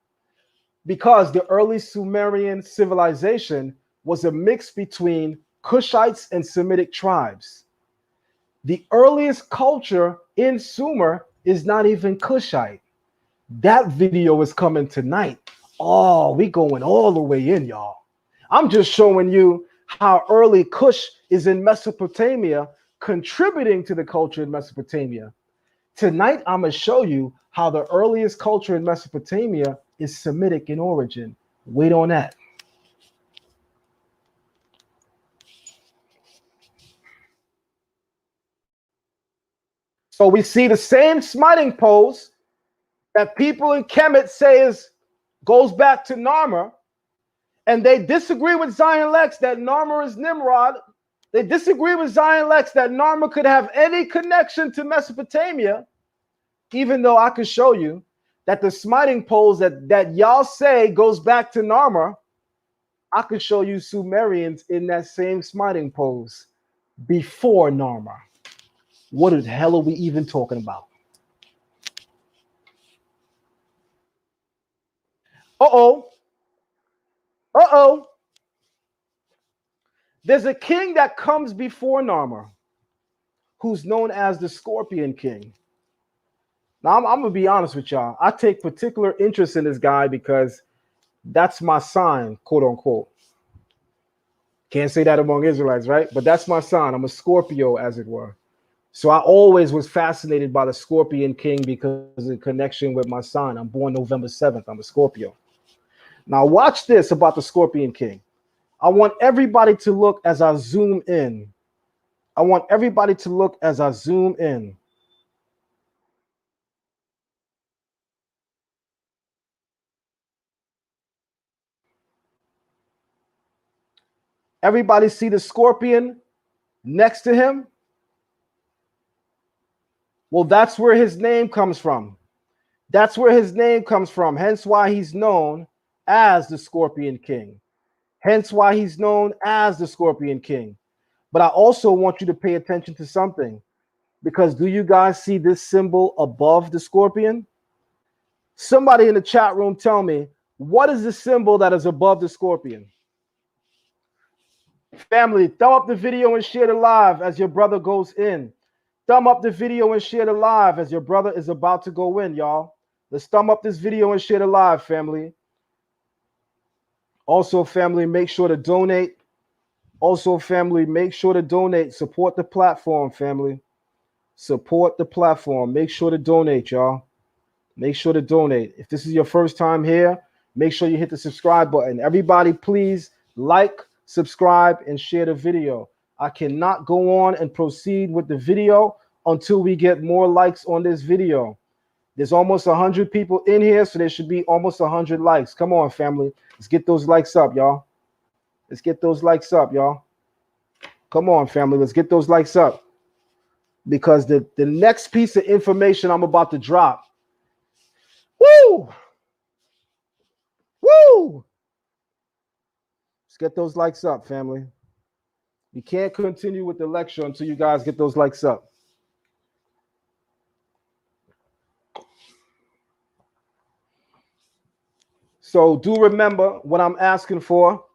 Because the early Sumerian civilization was a mix between Kushites and Semitic tribes. The earliest culture in Sumer is not even Kushite. That video is coming tonight. Oh, we going all the way in, y'all. I'm just showing you how early Kush is in Mesopotamia, contributing to the culture in Mesopotamia. Tonight, I'm going to show you how the earliest culture in Mesopotamia is Semitic in origin. Wait on that. So we see the same smiting pose that people in Kemet say goes back to Narmer, and they disagree with Zion Lex that Narmer is Nimrod. They disagree with Zion Lex that Narmer could have any connection to Mesopotamia, even though I could show you that the smiting poles that y'all say goes back to Narmer. I could show you Sumerians in that same smiting pose before Narmer. What the hell are we even talking about? Uh-oh. Uh-oh. There's a king that comes before Narmer who's known as the Scorpion King. Now, I'm going to be honest with y'all. I take particular interest in this guy because that's my sign, quote unquote. Can't say that among Israelites, right? But that's my sign. I'm a Scorpio, as it were. So I always was fascinated by the Scorpion King because of the connection with my sign. I'm born November 7th. I'm a Scorpio. Now watch this about the Scorpion King. I want everybody to look as I zoom in. I want everybody to look as I zoom in. Everybody see the scorpion next to him? Well, that's where his name comes from. That's where his name comes from. Hence why he's known as the Scorpion King. Hence why he's known as the Scorpion King. But I also want you to pay attention to something, because do you guys see this symbol above the scorpion? Somebody in the chat room tell me, what is the symbol that is above the scorpion? Family, thumb up the video and share the live as your brother goes in. Thumb up the video and share the live as your brother is about to go in, y'all. Let's thumb up this video and share the live, family. Also, family, make sure to donate. Also, family, make sure to donate. Support the platform, family. Support the platform. Make sure to donate, y'all. Make sure to donate. If this is your first time here, make sure you hit the subscribe button. Everybody, please like, subscribe, and share the video. I cannot go on and proceed with the video until we get more likes on this video. There's almost 100 people in here, so there should be almost 100 likes. Come on, family. Let's get those likes up, y'all. Let's get those likes up, y'all. Come on, family. Let's get those likes up. Because the next piece of information I'm about to drop, woo! Woo! Let's get those likes up, family. We can't continue with the lecture until you guys get those likes up. So do remember what I'm asking for.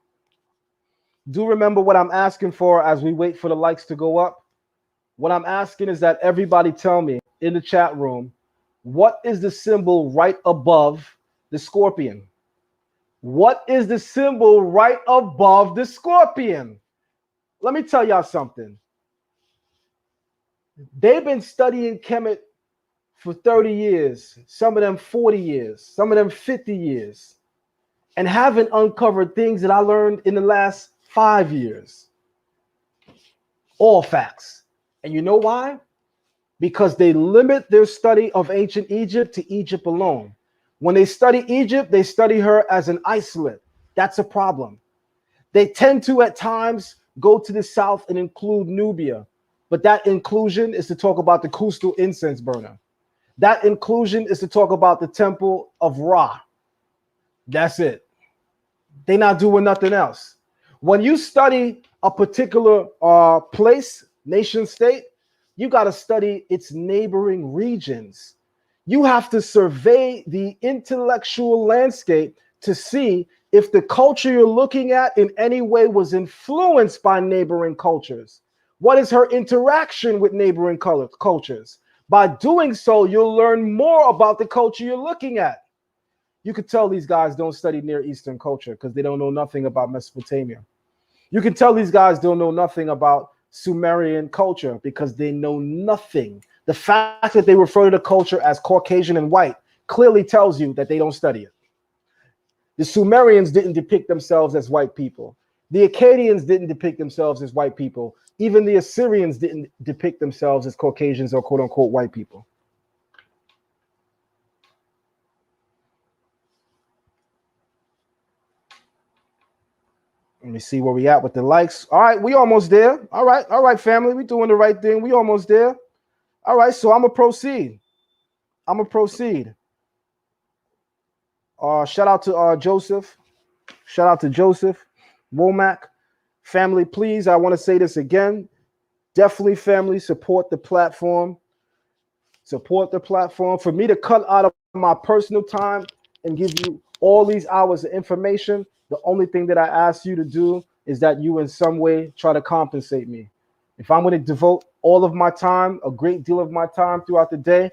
Do remember what I'm asking for as we wait for the likes to go up. What I'm asking is that everybody tell me in the chat room, what is the symbol right above the scorpion? What is the symbol right above the scorpion? Let me tell y'all something. They've been studying Kemet for 30 years, some of them 40 years, some of them 50 years, and haven't uncovered things that I learned in the last 5 years. All facts. And you know why? Because they limit their study of ancient Egypt to Egypt alone. When they study Egypt, they study her as an isolate. That's a problem. They tend to, at times, go to the south and include Nubia. But that inclusion is to talk about the Kustal incense burner. That inclusion is to talk about the temple of Ra. That's it. They're not doing nothing else. When you study a particular place, nation state, you got to study its neighboring regions. You have to survey the intellectual landscape to see if the culture you're looking at in any way was influenced by neighboring cultures. What is her interaction with neighboring cultures? By doing so, you'll learn more about the culture you're looking at. You could tell these guys don't study Near Eastern culture because they don't know nothing about Mesopotamia. You can tell these guys don't know nothing about Sumerian culture because they know nothing. The fact that they refer to the culture as Caucasian and white clearly tells you that they don't study it. The Sumerians didn't depict themselves as white people. The Akkadians didn't depict themselves as white people. Even the Assyrians didn't depict themselves as Caucasians or quote unquote white people. Let me see where we at with the likes. All right, we almost there. All right, family. We doing the right thing. We almost there. All right, so I'm gonna proceed. Shout out to Joseph. Shout out to Joseph Womack. Family, please, I want to say this again. Definitely, family, support the platform. Support the platform. For me to cut out of my personal time and give you all these hours of information, the only thing that I ask you to do is that you in some way try to compensate me. If I'm going to devote all of my time, a great deal of my time throughout the day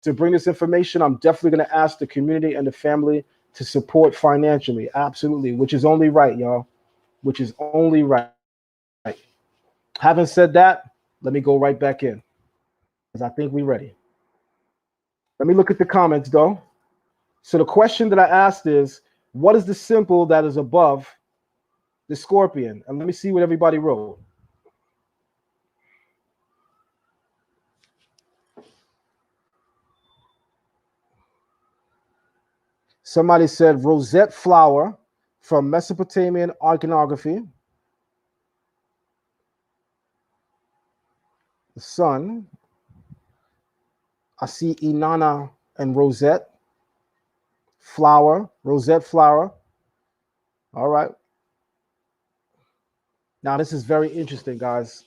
to bring this information, I'm definitely going to ask the community and the family to support financially. Absolutely, which is only right, y'all. Which is only right. Having said that, let me go right back in because I think we're ready. Let me look at the comments, though. So the question that I asked is, what is the symbol that is above the scorpion? And let me see what everybody wrote. Somebody said rosette flower from Mesopotamian iconography. The sun. I see Inanna and rosette flower, rosette flower. All right. Now, this is very interesting, guys,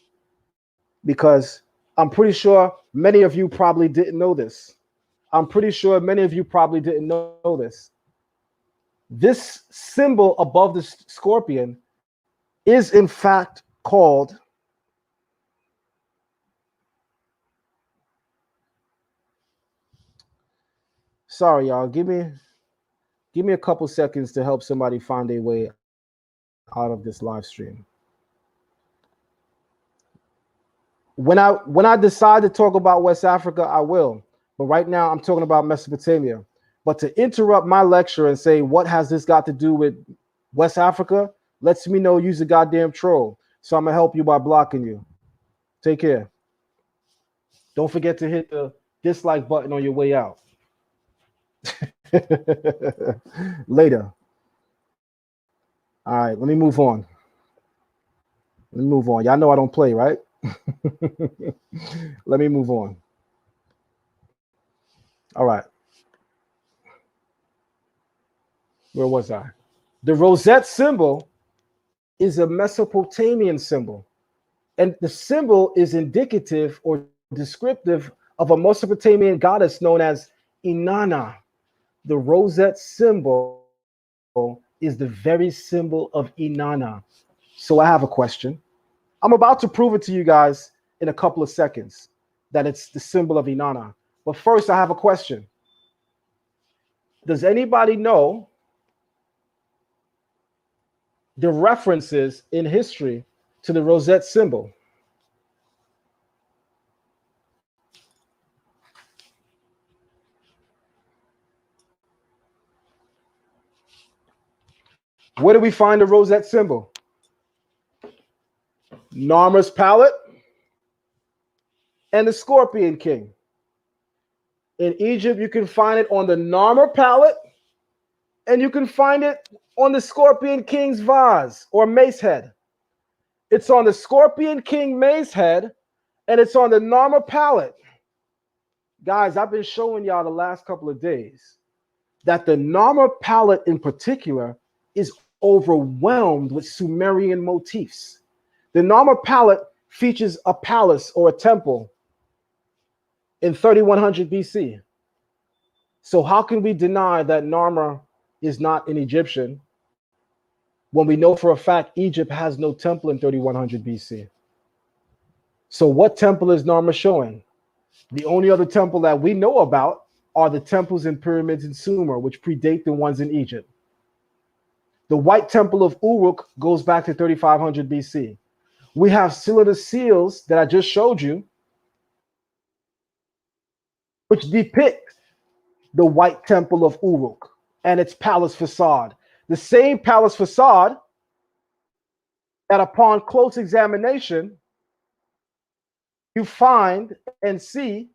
because I'm pretty sure many of you probably didn't know this. I'm pretty sure many of you probably didn't know this. This symbol above the scorpion is in fact called sorry, y'all. Give me a couple seconds to help somebody find their way out of this live stream. When I decide to talk about West Africa, I will. But right now I'm talking about Mesopotamia. But to interrupt my lecture and say, what has this got to do with West Africa? Lets me know you's a goddamn troll. So I'm gonna help you by blocking you. Take care. Don't forget to hit the dislike button on your way out. Later. All right, let me move on. Y'all know I don't play, right? Let me move on. All right. Where was I? The rosette symbol is a Mesopotamian symbol. And the symbol is indicative or descriptive of a Mesopotamian goddess known as Inanna. The rosette symbol is the very symbol of Inanna. So I have a question. I'm about to prove it to you guys in a couple of seconds that it's the symbol of Inanna. But first, I have a question. Does anybody know the references in history to the rosette symbol? Where do we find the rosette symbol? Narmer's palette and the Scorpion King. In Egypt, you can find it on the Narmer palette, and you can find it on the Scorpion King's vase or mace head. It's on the Scorpion King mace head, and it's on the Narmer palette. Guys, I've been showing y'all the last couple of days that the Narmer palette in particular is overwhelmed with Sumerian motifs. The Narmer palette features a palace or a temple in 3100 BC. So how can we deny that Narmer is not an Egyptian when we know for a fact Egypt has no temple in 3100 BC? So what temple is Narmer showing? The only other temple that we know about are the temples and pyramids in Sumer, which predate the ones in Egypt. The White Temple of Uruk goes back to 3500 BC. We have cylinder seals that I just showed you, which depict the White Temple of Uruk and its palace facade. The same palace facade that upon close examination, you find and see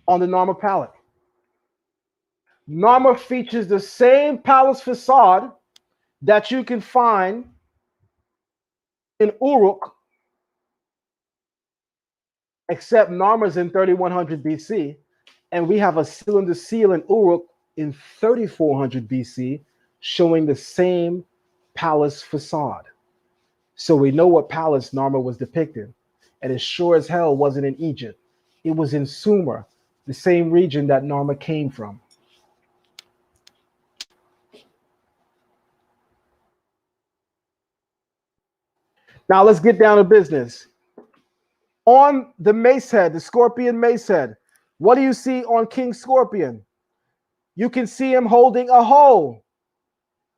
on the Narmer palette. Narmer features the same palace facade that you can find in Uruk, except Narmer's in 3100 BC, and we have a cylinder seal in Uruk in 3400 BC, showing the same palace facade. So we know what palace Narmer was depicted, and it sure as hell wasn't in Egypt. It was in Sumer, the same region that Narmer came from. Now let's get down to business. On the mace head, the scorpion mace head, what do you see on King Scorpion? You can see him holding a hoe.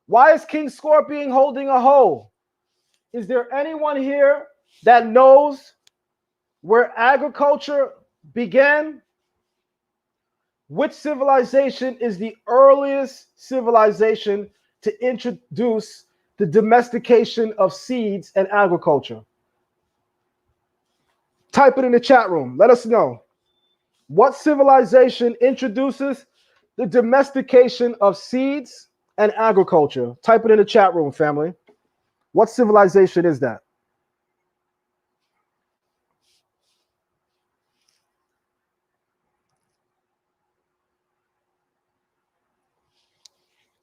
Why is King Scorpion holding a hoe? Is there anyone here that knows where agriculture began? Which civilization is the earliest civilization to introduce the domestication of seeds and agriculture? Type it in the chat room. Let us know. What civilization introduces the domestication of seeds and agriculture? Type it in the chat room, family. What civilization is that?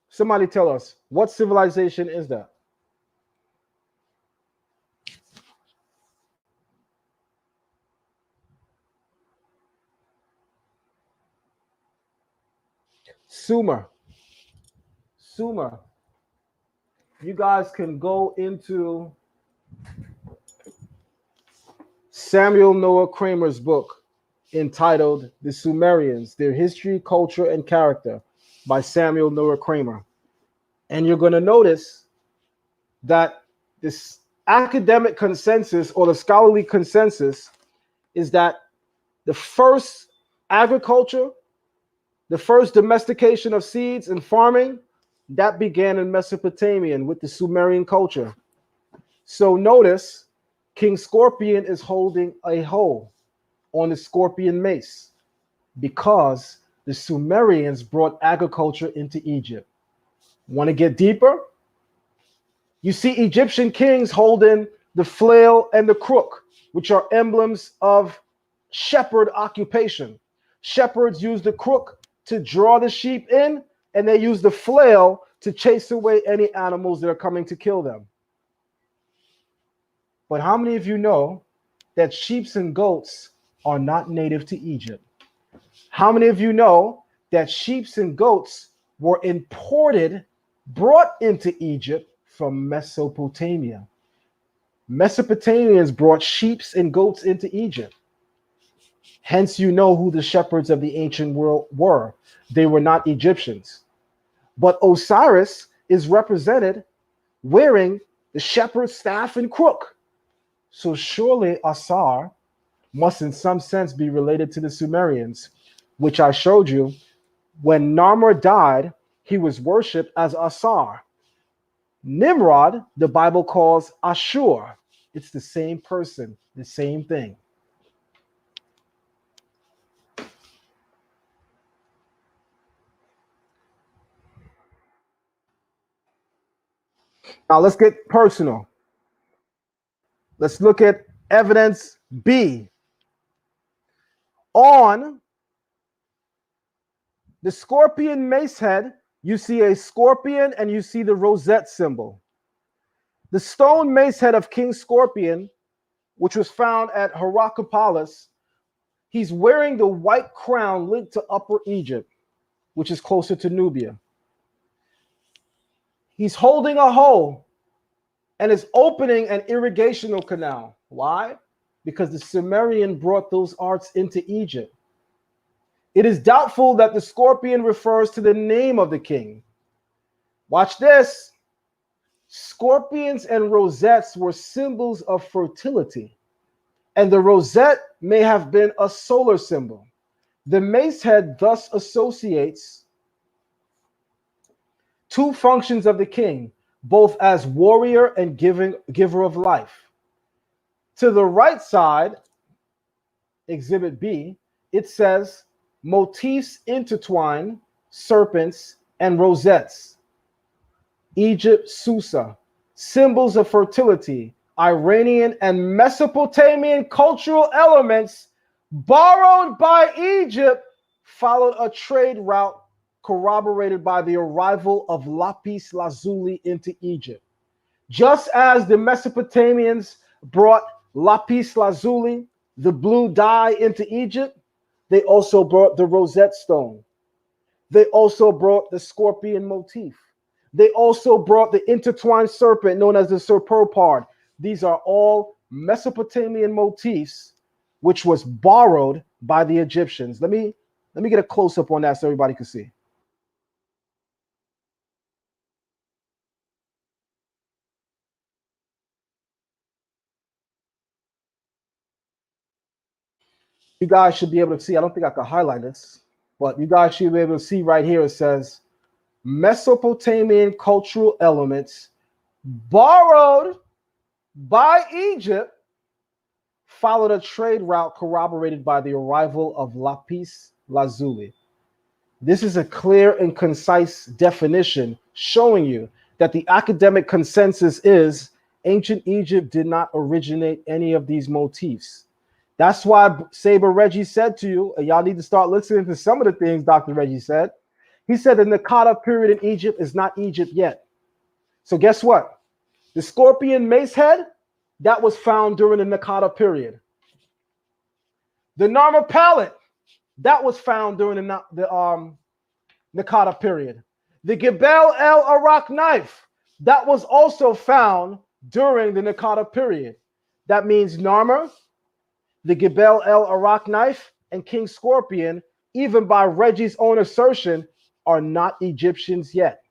Somebody tell us, what civilization is that? Sumer. Sumer. You guys can go into Samuel Noah Kramer's book entitled The Sumerians, Their History, Culture, and Character by Samuel Noah Kramer. And you're going to notice that this academic consensus or the scholarly consensus is that the first agriculture, the first domestication of seeds and farming, that began in Mesopotamia with the Sumerian culture. So notice King Scorpion is holding a hoe on the scorpion mace because the Sumerians brought agriculture into Egypt. Want to get deeper? You see Egyptian kings holding the flail and the crook, which are emblems of shepherd occupation. Shepherds use the crook to draw the sheep in, and they use the flail to chase away any animals that are coming to kill them. But how many of you know that sheep and goats are not native to Egypt? How many of you know that sheep and goats were imported, brought into Egypt from Mesopotamia? Mesopotamians brought sheep and goats into Egypt. Hence, you know who the shepherds of the ancient world were. They were not Egyptians. But Osiris is represented wearing the shepherd's staff and crook. So surely Asar must in some sense be related to the Sumerians, which I showed you. When Narmer died, he was worshipped as Asar. Nimrod, the Bible calls Ashur. It's the same person, the same thing. Now let's get personal. Let's look at evidence B. On the scorpion mace head, you see a scorpion and you see the rosette symbol. The stone mace head of King Scorpion, which was found at Heracleopolis, he's wearing the white crown linked to Upper Egypt, which is closer to Nubia. He's holding a hoe and is opening an irrigational canal. Why? Because the Sumerian brought those arts into Egypt. It is doubtful that the scorpion refers to the name of the king. Watch this. Scorpions and rosettes were symbols of fertility, and the rosette may have been a solar symbol. The mace head thus associates two functions of the king, both as warrior and giver of life. To the right side, exhibit B, it says motifs intertwine serpents, and rosettes. Egypt, Susa, symbols of fertility. Iranian and Mesopotamian cultural elements borrowed by Egypt followed a trade route corroborated by the arrival of lapis lazuli into Egypt. Just as the Mesopotamians brought lapis lazuli, the blue dye, into Egypt, they also brought the rosette stone. They also brought the scorpion motif. They also brought the intertwined serpent known as the serpopard. These are all Mesopotamian motifs, which was borrowed by the Egyptians. Let me get a close up on that so everybody can see. You guys should be able to see. I don't think I can highlight this, but you guys should be able to see right here. It says Mesopotamian cultural elements borrowed by Egypt followed a trade route corroborated by the arrival of lapis lazuli. This is a clear and concise definition showing you that the academic consensus is ancient Egypt did not originate any of these motifs. That's why Saber Reggie said to you, and y'all need to start listening to some of the things Dr. Reggie said. He said the Naqada period in Egypt is not Egypt yet. So guess what? The scorpion mace head, that was found during the Naqada period. The Narmer palette, that was found during the Naqada period. The Gebel El Arak knife, that was also found during the Naqada period. That means Narmer, the Gebel El Arak knife, and King Scorpion, even by Reggie's own assertion, are not Egyptians yet,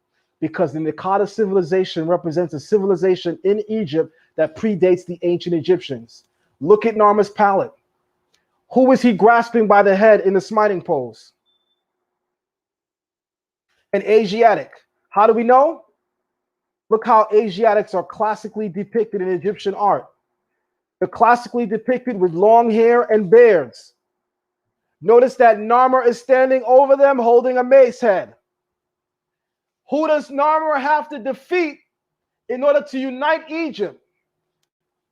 because the Naqada civilization represents a civilization in Egypt that predates the ancient Egyptians. Look at Narmer's palette. Who is he grasping by the head in the smiting pose? An Asiatic. How do we know? Look how Asiatics are classically depicted in Egyptian art. They're classically depicted with long hair and beards. Notice that Narmer is standing over them holding a mace head. Who does Narmer have to defeat in order to unite Egypt?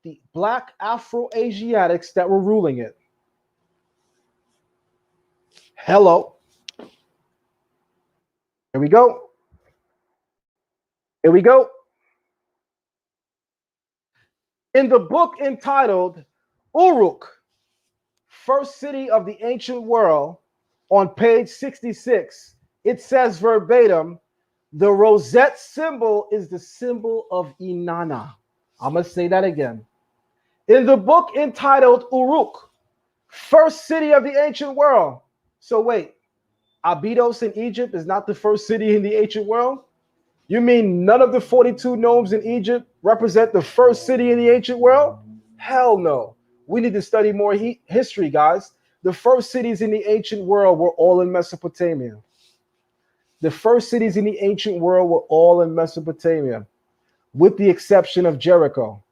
The black Afro-Asiatics that were ruling it. Hello. Here we go. Here we go. In the book entitled Uruk, First City of the Ancient World, on page 66, it says verbatim, the rosette symbol is the symbol of Inanna. I'm going to say that again. In the book entitled Uruk, First City of the Ancient World. So wait, Abydos in Egypt is not the first city in the ancient world? You mean none of the 42 nomes in Egypt represent the first city in the ancient world? Hell no. We need to study more history, guys. The first cities in the ancient world were all in Mesopotamia. The first cities in the ancient world were all in Mesopotamia, with the exception of Jericho.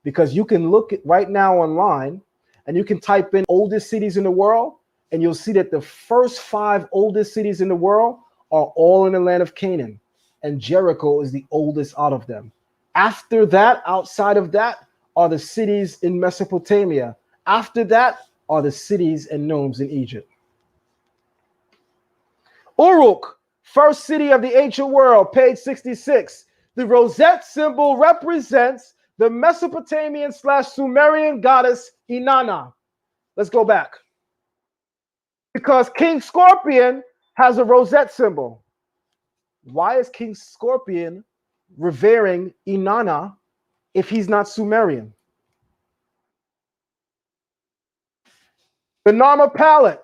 Because you can look at right now online and you can type in oldest cities in the world, and you'll see that the first 5 oldest cities in the world are all in the land of Canaan. And Jericho is the oldest out of them. After that, outside of that, are the cities in Mesopotamia. After that are the cities and nomes in Egypt. Uruk, first city of the ancient world, page 66. The rosette symbol represents the Mesopotamian/Sumerian goddess Inanna. Let's go back. Because King Scorpion has a rosette symbol. Why is King Scorpion revering Inanna if he's not Sumerian? The Narmer palette.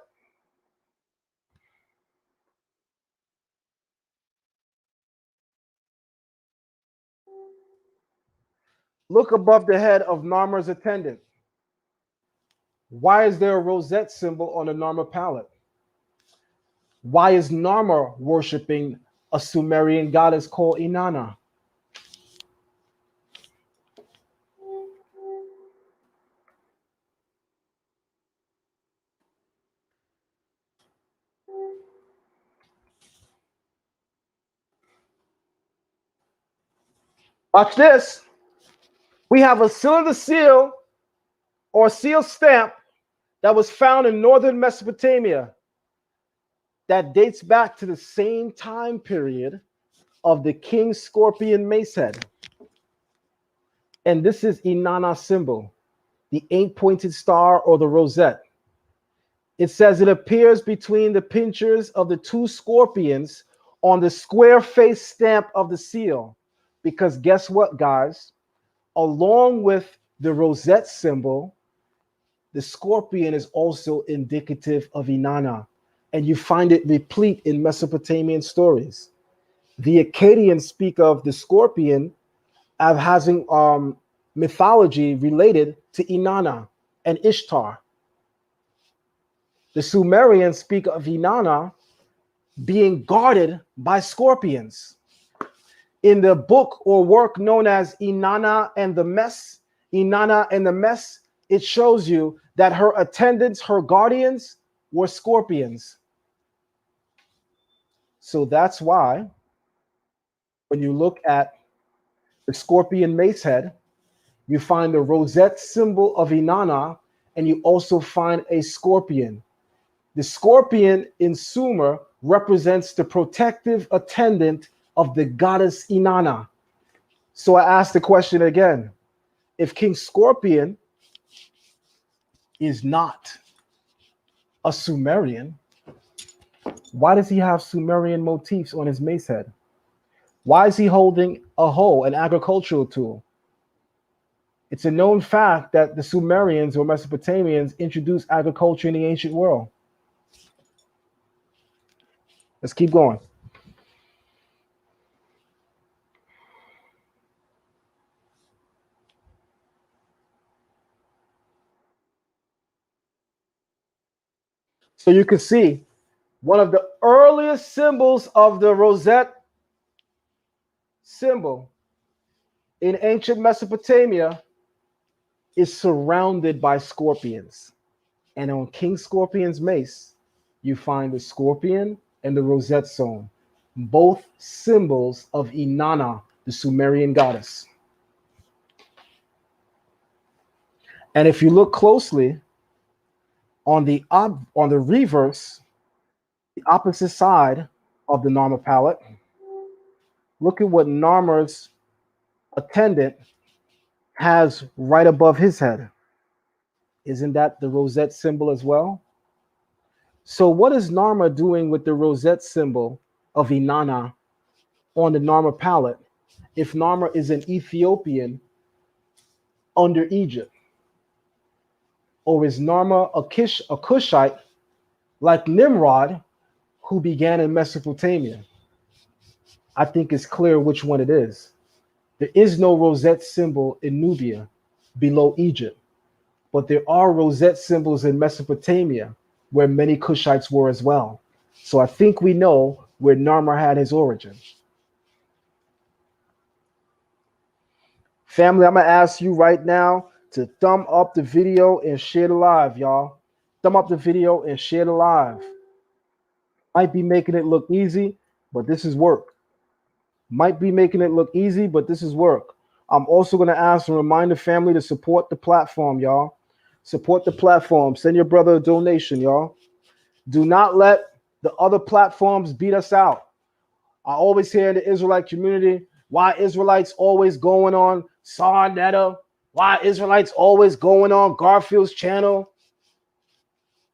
Look above the head of Narmer's attendant. Why is there a rosette symbol on the Narmer palette? Why is Narmer worshiping a Sumerian goddess called Inanna? Watch this. We have a cylinder seal or seal stamp that was found in northern Mesopotamia that dates back to the same time period of the king scorpion mace head. And this is Inanna symbol, the 8-pointed star or the rosette. It says it appears between the pinchers of the two scorpions on the square face stamp of the seal. Because guess what, guys? Along with the rosette symbol, the scorpion is also indicative of Inanna, and you find it replete in Mesopotamian stories. The Akkadians speak of the scorpion as having mythology related to Inanna and Ishtar. The Sumerians speak of Inanna being guarded by scorpions. In the book or work known as Inanna and the Mess, it shows you that her attendants, her guardians, were scorpions. So that's why when you look at the scorpion mace head, you find the rosette symbol of Inanna, and you also find a scorpion. The scorpion in Sumer represents the protective attendant of the goddess Inanna. So I ask the question again. If King Scorpion is not a Sumerian, why does he have Sumerian motifs on his mace head? Why is he holding a hoe, an agricultural tool? It's a known fact that the Sumerians or Mesopotamians introduced agriculture in the ancient world. Let's keep going. So you can see one of the earliest symbols of the rosette symbol in ancient Mesopotamia is surrounded by scorpions. And on King Scorpion's mace, you find the scorpion and the rosette stone, both symbols of Inanna, the Sumerian goddess. And if you look closely on the reverse, the opposite side of the Narmer palette, look at what Narmer's attendant has right above his head. Isn't that the rosette symbol as well? So what is Narmer doing with the rosette symbol of Inanna on the Narmer palette if Narmer is an Ethiopian under Egypt? Or is Narmer a Cushite like Nimrod, who began in Mesopotamia? I think it's clear which one it is. There is no rosette symbol in Nubia below Egypt, but there are rosette symbols in Mesopotamia where many Cushites were as well. So I think we know where Narmer had his origin. Family, I'm going to ask you right now to thumb up the video and share the live, y'all. Thumb up the video and share the live. Might be making it look easy, but this is work. Might be making it look easy, but this is work. I'm also going to ask and remind the family to support the platform, y'all. Support the platform. Send your brother a donation, y'all. Do not let the other platforms beat us out. I always hear in the Israelite community, why Israelites always going on Sarnetta? Why Israelites always going on Garfield's channel?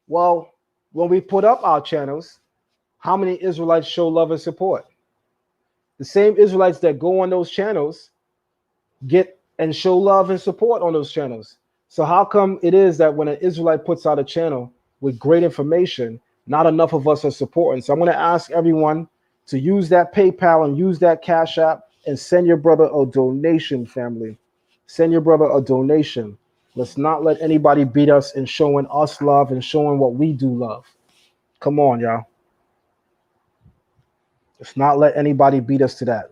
Well, when we put up our channels, how many Israelites show love and support? The same Israelites that go on those channels get and show love and support on those channels. So how come it is that when an Israelite puts out a channel with great information, not enough of us are supporting? So I'm going to ask everyone to use that PayPal and use that Cash App and send your brother a donation, family. Send your brother a donation. Let's not let anybody beat us in showing us love and showing what we do love. Come on, y'all. Let's not let anybody beat us to that.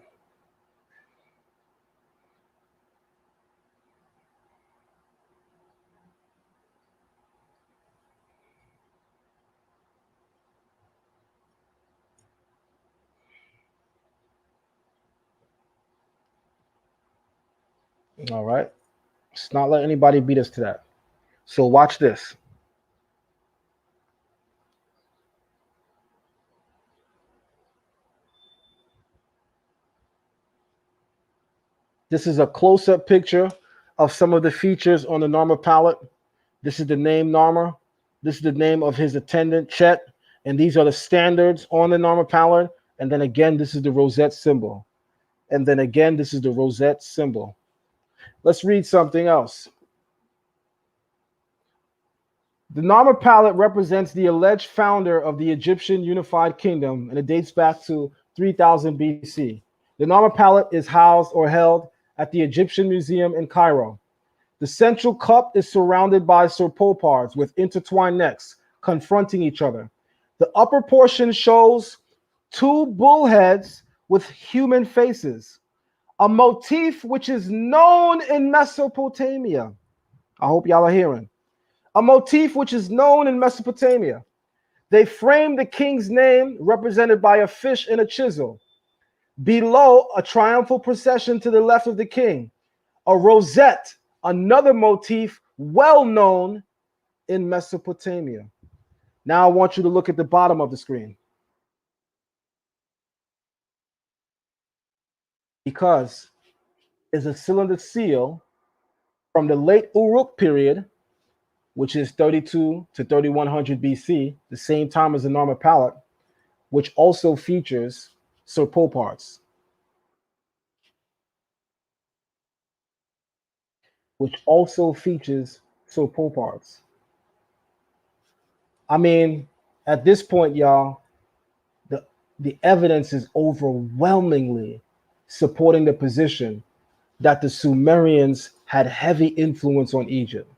All right. Let's not let anybody beat us to that. So watch this. This is a close-up picture of some of the features on the Narmer palette. This is the name Narmer. This is the name of his attendant, Chet. And these are the standards on the Narmer palette. And then again, this is the rosette symbol. And then again, this is the rosette symbol. Let's read something else. The Narmer palette represents the alleged founder of the Egyptian Unified Kingdom, and it dates back to 3000 BC. The Narmer palette is housed or held at the Egyptian Museum in Cairo. The central cup is surrounded by serpopards with intertwined necks confronting each other. The upper portion shows two bull heads with human faces, a motif which is known in Mesopotamia. I hope y'all are hearing. A motif which is known in Mesopotamia. They frame the king's name, represented by a fish and a chisel. Below, a triumphal procession to the left of the king. A rosette, another motif well known in Mesopotamia. Now I want you to look at the bottom of the screen. Because it's a cylinder seal from the late Uruk period, which is 32 to 3100 BC, the same time as the Narmer palette, which also features serpopards. Which also features serpopards. I mean, at this point, y'all, the evidence is overwhelmingly supporting the position that the Sumerians had heavy influence on Egypt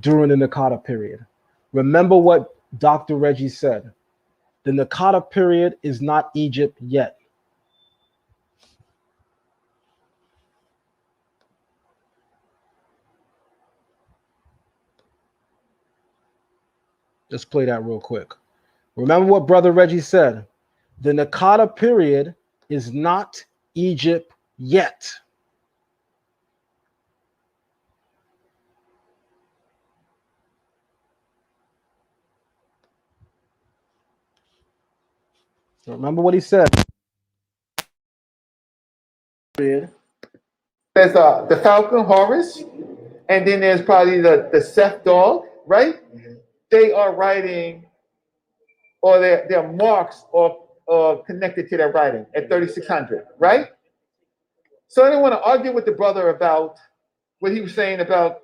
during the Naqada period. Remember what Dr. Reggie said. The Naqada period is not Egypt yet. Let's play that real quick. Remember what Brother Reggie said. The Naqada period is not Egypt yet. So remember what he said. There's the falcon, Horus, and then there's probably the Seth dog, right? They are writing, or their marks are connected to their writing at 3600, right? So I didn't want to argue with the brother about what he was saying about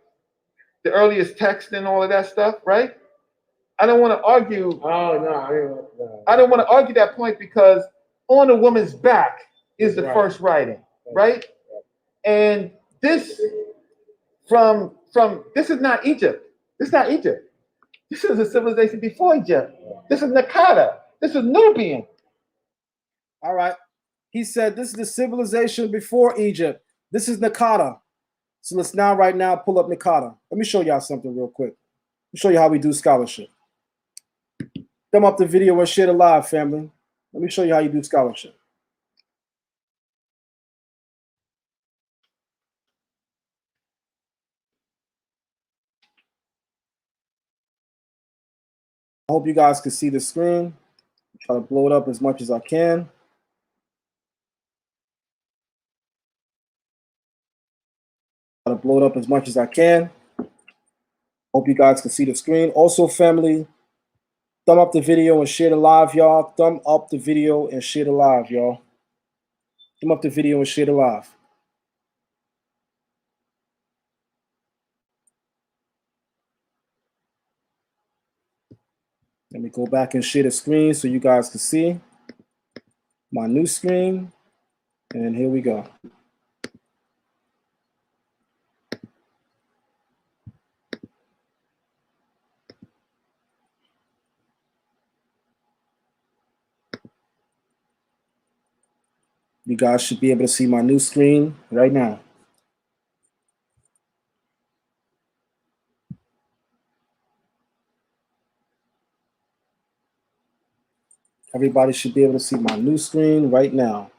the earliest text and all of that stuff, right? I don't want to argue. Oh no, I didn't want that. I don't want to argue that point because on the woman's back is the first writing, right? And this from this is not Egypt. This is not Egypt. This is a civilization before Egypt. This is Naqada. This is Nubian. All right. He said this is the civilization before Egypt. This is Naqada. So let's right now pull up Naqada. Let me show y'all something real quick. Let me show you how we do scholarship. Thumb up the video and share it live, family. Let me show you how you do scholarship. I hope you guys can see the screen. Try to blow it up as much as I can. Try to blow it up as much as I can. Hope you guys can see the screen. Also, family, thumb up the video and share the live, y'all. Thumb up the video and share the live, y'all. Thumb up the video and share the live. Let me go back and share the screen so you guys can see my new screen. And here we go. You guys should be able to see my new screen right now. Everybody should be able to see my new screen right now.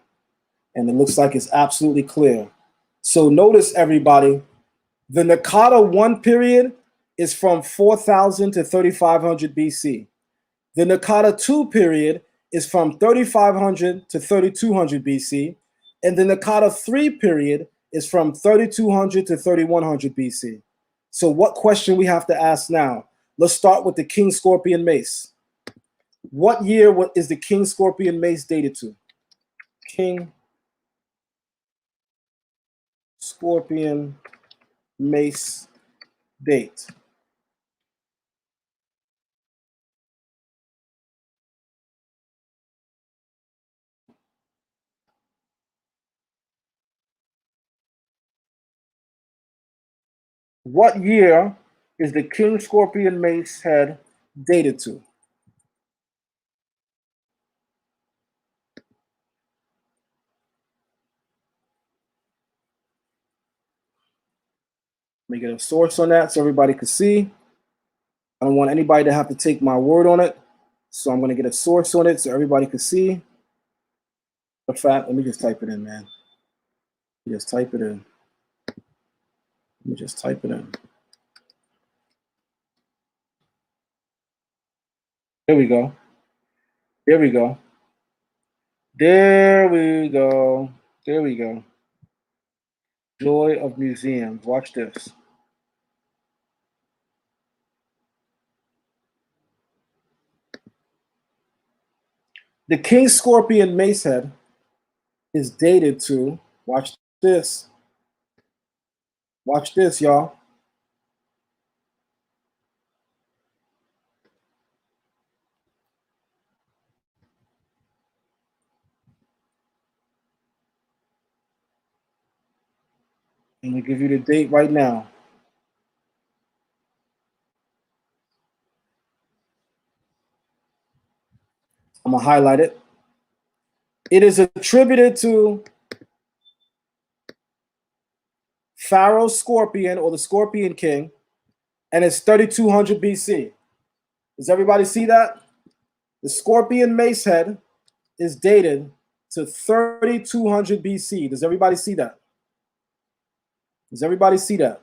And it looks like it's absolutely clear. So notice, everybody, the Nakata 1 period is from 4000 to 3500 BC. The Nakata 2 period is from 3500 to 3200 BC. And the Nakata 3 period is from 3200 to 3100 BC. So what question we have to ask now? Let's start with the King Scorpion Mace. What year is the King Scorpion Mace dated to? King Scorpion Mace date. What year is the King Scorpion Mace head dated to? Let me get a source on that so everybody can see. I don't want anybody to have to take my word on it. So I'm going to get a source on it so everybody can see. In fact, let me just type it in, man. Just type it in. Let me just type it in. There we go. There we go. There we go. There we go. Joy of museums. Watch this. The King Scorpion Mace head is dated to, watch this. Watch this, y'all. I'm going to give you the date right now. I'm going to highlight it. It is attributed to Pharaoh Scorpion, or the Scorpion King, and it's 3200 BC. Does everybody see that? The Scorpion Mace head is dated to 3200 BC. Does everybody see that? Does everybody see that?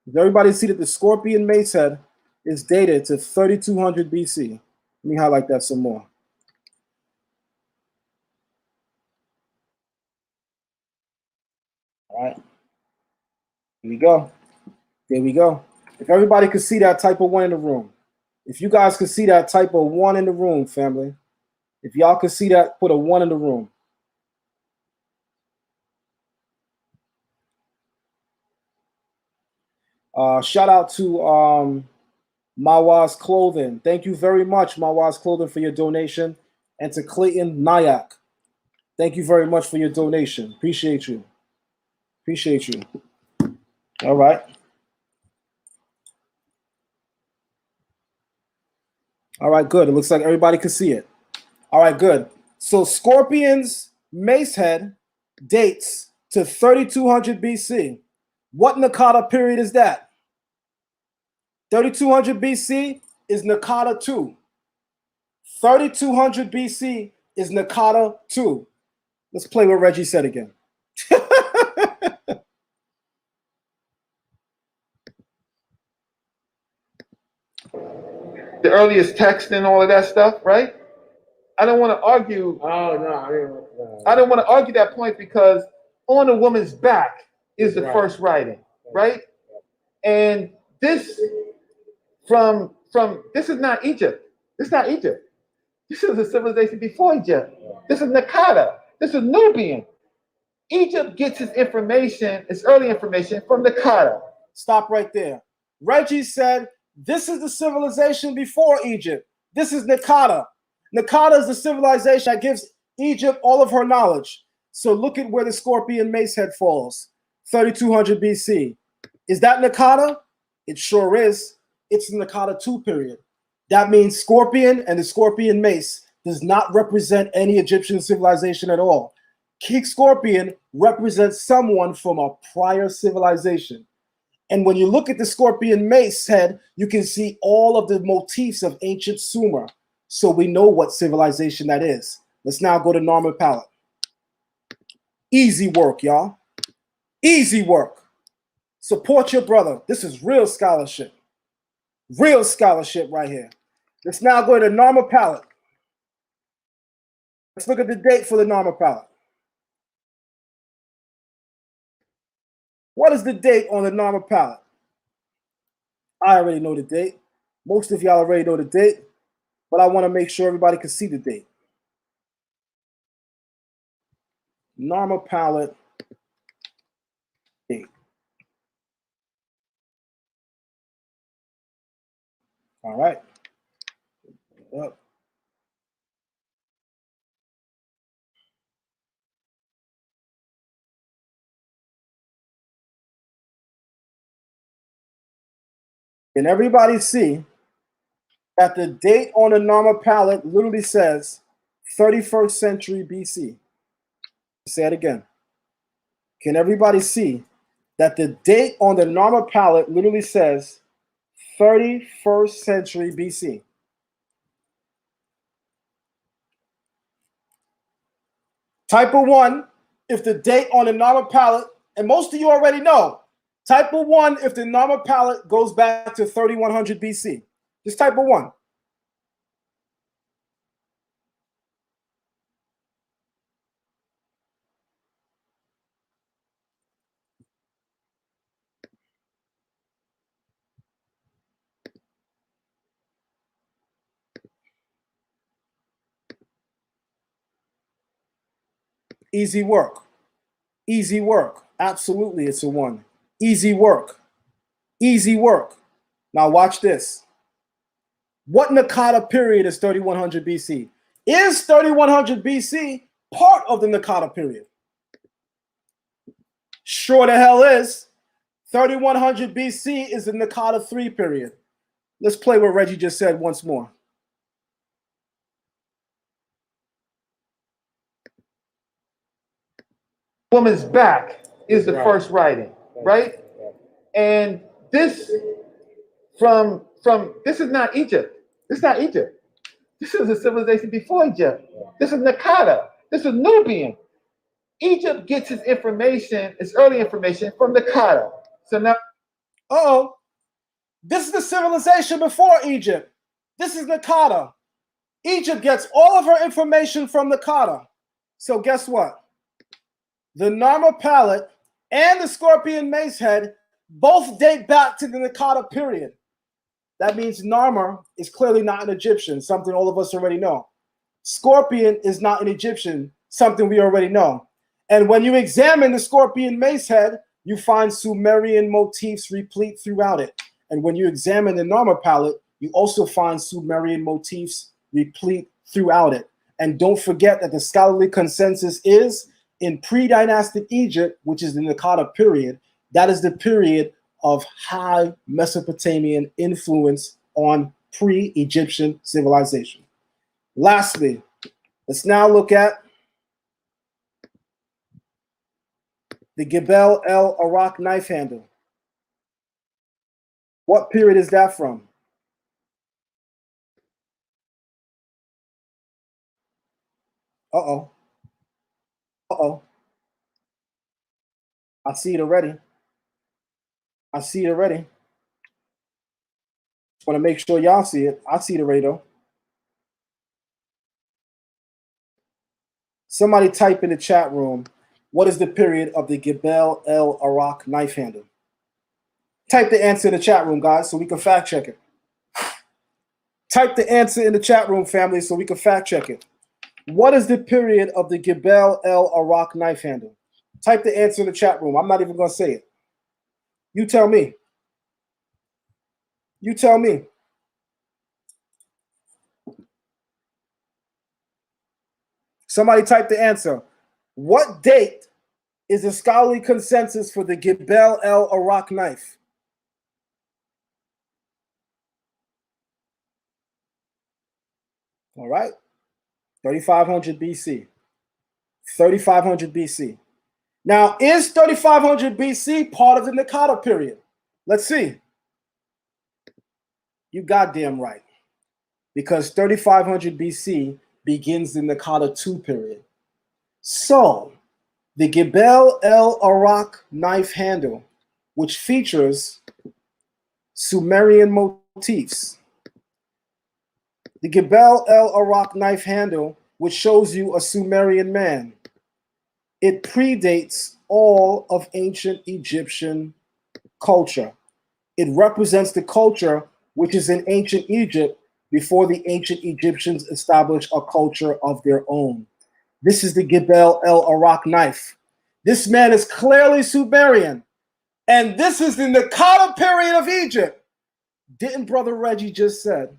Does everybody see that the Scorpion Mace head is dated to 3200 BC? Let me highlight that some more. All right. Here we go. There we go. If everybody could see that, type of 1 in the room. If you guys could see that, type of 1 in the room, family. If y'all could see that, put a 1 in the room. Shout out to Mawa's Clothing. Thank you very much, Mawa's Clothing, for your donation. And to Clayton Nyack. Thank you very much for your donation. Appreciate you. Appreciate you. All right. All right, good. It looks like everybody can see it. All right, good. So Scorpion's mace head dates to 3200 BC. What Nakata period is that? 3200 BC is Nakata 2. 3200 BC is Nakata 2. Let's play what Reggie said again. The earliest text and all of that stuff, right? I don't want to argue. Oh no, I don't want to argue that point because on a woman's back is the Right. first writing, right? And this from this is not Egypt. This is not Egypt. This is a civilization before Egypt. This is Nakata. This is Nubian. Egypt gets its information, its early information from Nakata. Stop right there. Reggie said, this is the civilization before Egypt. This is Nakata. Nakata is the civilization that gives Egypt all of her knowledge. So look at where the Scorpion Mace head falls. 3200 BC. Is that Nakata? It sure is. It's the Nakata 2 period. That means Scorpion and the Scorpion Mace does not represent any Egyptian civilization at all. King Scorpion represents someone from a prior civilization. And when you look at the Scorpion Mace head, you can see all of the motifs of ancient Sumer. So we know what civilization that is. Let's now go to Norman Palette. Easy work, y'all. Easy work. Support your brother. This is real scholarship. Real scholarship right here. Let's now go to the normal palette. Let's look at the date for the normal palette. What is the date on the normal palette? I already know the date. Most of y'all already know the date, but I want to make sure everybody can see the date. Normal palette date. All right. Yep. Can everybody see that the date on the normal palette literally says 31st century BC? Say it again. Can everybody see that the date on the normal palette literally says 31st century BC? Type of 1 if the date on the normal palette, and most of you already know, type of 1 if the normal palette goes back to 3100 BC. Just type of 1. Easy work. Easy work. Absolutely, it's a 1. Easy work. Easy work. Now watch this. What Nakata period is 3100 BC? Is 3100 BC part of the Nakata period? Sure the hell is. 3100 BC is the Nakata 3 period. Let's play what Reggie just said once more. Woman's back is the first writing, right? And this this is not Egypt. This is not Egypt. This is a civilization before Egypt. This is Nakata. This is Nubian. Egypt gets its information, its early information from Nakata. So now, Uh-oh. This is the civilization before Egypt. This is Nakata. Egypt gets all of her information from Nakata. So guess what? The Narmer palette and the Scorpion mace head both date back to the Nakata period. That means Narmer is clearly not an Egyptian, something all of us already know. Scorpion is not an Egyptian, something we already know. And when you examine the Scorpion mace head, you find Sumerian motifs replete throughout it. And when you examine the Narmer palette, you also find Sumerian motifs replete throughout it. And don't forget that the scholarly consensus is in pre-dynastic Egypt, which is the Nakata period, that is the period of high Mesopotamian influence on pre-Egyptian civilization. Lastly, let's now look at the Gebel El Arak knife handle. What period is that from? Uh-oh. Uh-oh. I see it already. I see it already. Just want to make sure y'all see it. I see it already, though. Somebody type in the chat room, what is the period of the Gebel El Arak knife handle? Type the answer in the chat room, guys, so we can fact check it. Type the answer in the chat room, family, so we can fact check it. What is the period of the Gebel El Arak knife handle? Type the answer in the chat room. I'm not even going to say it. You tell me. You tell me. Somebody type the answer. What date is the scholarly consensus for the Gebel El Arak knife? All right. 3500 BC. 3500 BC. Now, is 3500 BC part of the Nakata period? Let's see. You goddamn right. Because 3500 BC begins the Nakata 2 period. So, The Gebel El Arak knife handle, which features Sumerian motifs. The Gebel El Arak knife handle, which shows you a Sumerian man. It predates all of ancient Egyptian culture. It represents the culture which is in ancient Egypt before the ancient Egyptians established a culture of their own. This is the Gebel El Arak knife. This man is clearly Sumerian. And this is in the Nakata period of Egypt. Didn't Brother Reggie just said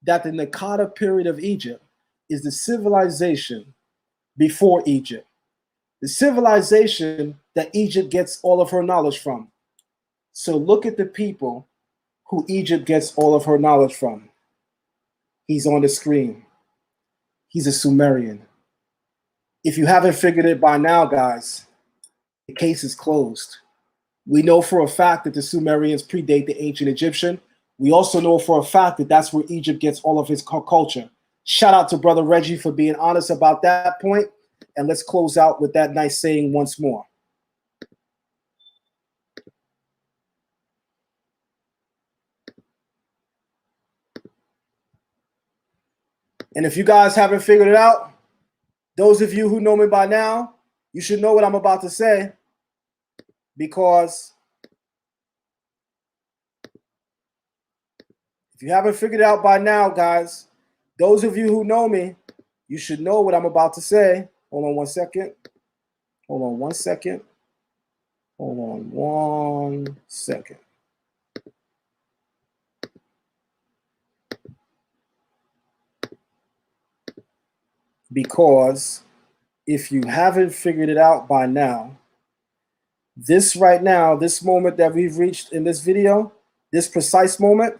that the Nakata period of Egypt is the civilization before Egypt? The civilization that Egypt gets all of her knowledge from. So look at the people who Egypt gets all of her knowledge from. He's on the screen. He's a Sumerian. If you haven't figured it by now, guys, the case is closed. We know for a fact that the Sumerians predate the ancient Egyptian. We also know for a fact that that's where Egypt gets all of its culture. Shout out to Brother Reggie for being honest about that point. And let's close out with that nice saying once more. And if you guys haven't figured it out, those of you who know me by now, you should know what I'm about to say, because if you haven't figured it out by now, guys, those of you who know me, you should know what I'm about to say. Hold on one second. Hold on one second. Hold on one second. Because if you haven't figured it out by now, this right now, this moment that we've reached in this video, this precise moment,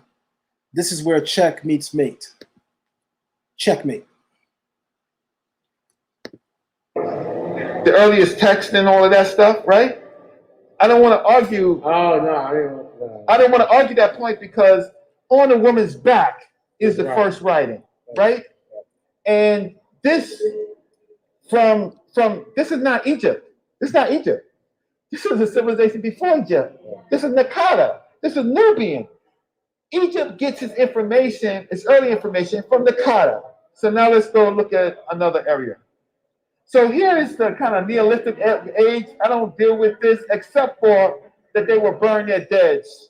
this is where check meets mate. Checkmate. The earliest text and all of that stuff, right? I don't want to argue. Oh no, I didn't want that. I don't want to argue that point because on a woman's back is the first writing, right? And this from this is not Egypt. This is not Egypt. This is a civilization before Egypt. This is Nakata. This is Nubian. Egypt gets its information, its early information from Nakata. So now let's go look at another area. So here is the kind of Neolithic age. I don't deal with this except for that they were burying their deads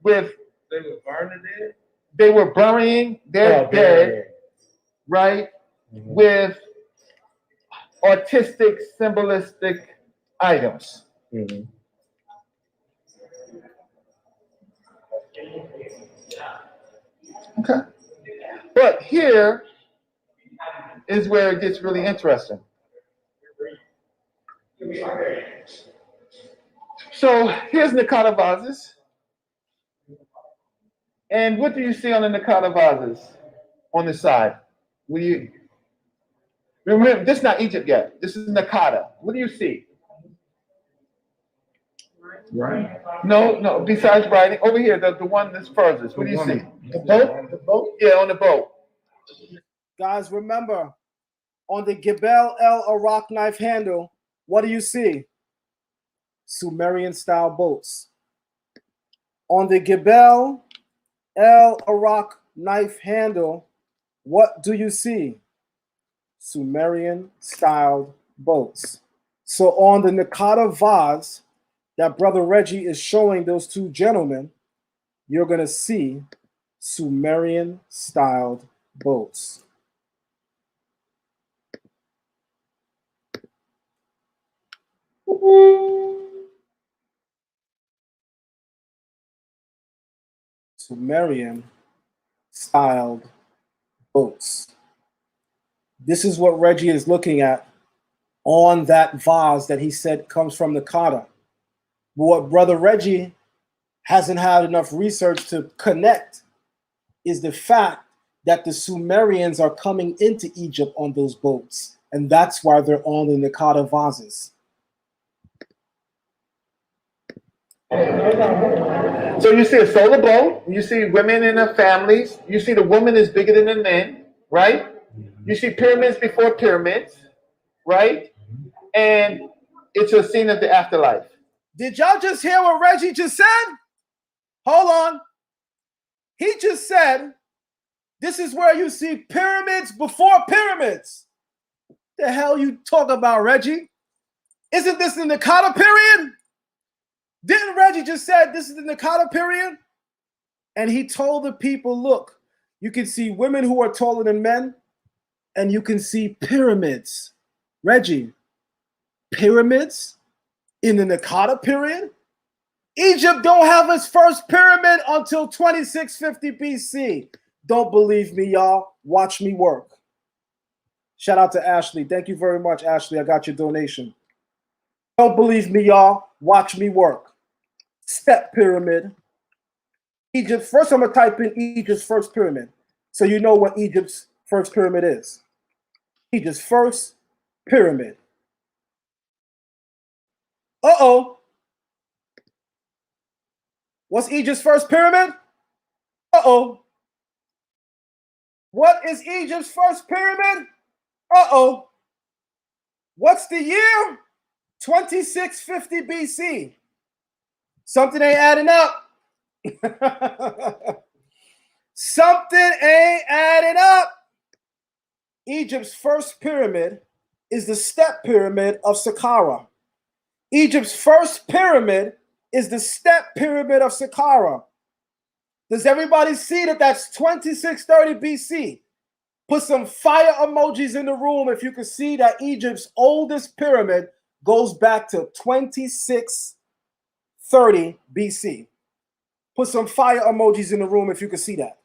with. They were burning it. They were burying their dead, right, with artistic, symbolistic items. Okay. But here is where it gets really interesting. So here's Nakata vases. And what do you see on the Nakata vases on the side? What do you remember? This is not Egypt yet. This is Nakata. What do you see? Right. No. Besides writing, over here, the one that's furthest. What do you see? The boat. The boat. Yeah, on the boat. Guys, remember, on the Gebel El Arak knife handle, what do you see? Sumerian style boats. On the Gebel El Arak knife handle, what do you see? Sumerian styled boats. So on the Nakata vase that Brother Reggie is showing those two gentlemen, you're going to see Sumerian styled boats. Sumerian styled boats. This is what Reggie is looking at on that vase that he said comes from the Nakata. But what Brother Reggie hasn't had enough research to connect is the fact that the Sumerians are coming into Egypt on those boats. And that's why they're on the Nakata vases. So you see a solar boat, you see women and their families, you see the woman is bigger than the men, right? You see pyramids before pyramids, right? And It's a scene of the afterlife. Did y'all just hear what Reggie just said? Hold on. He just said, this is where you see pyramids before pyramids. The hell you talk about, Reggie? Isn't this the Nakata period? Didn't Reggie just say this is the Nakata period? And he told the people, look, you can see women who are taller than men, and you can see pyramids. Reggie, pyramids in the Nakata period? Egypt don't have its first pyramid until 2650 BC. Don't believe me, y'all. Watch me work. Shout out to Ashley. Thank you very much, Ashley. I got your donation. Don't believe me, y'all. Watch me work. Step pyramid. Egypt. First, I'm going to type in Egypt's first pyramid, so you know what Egypt's first pyramid is. Egypt's first pyramid. Uh-oh. What's Egypt's first pyramid? Uh-oh. What is Egypt's first pyramid? Uh-oh. What's the year? 2650 BC. Something ain't adding up. Something ain't adding up. Egypt's first pyramid is the step pyramid of Saqqara. Egypt's first pyramid is the step pyramid of Saqqara. Does everybody see that that's 2630 BC? Put some fire emojis in the room if you can see that Egypt's oldest pyramid goes back to 2630 BC. Put some fire emojis in the room if you can see that.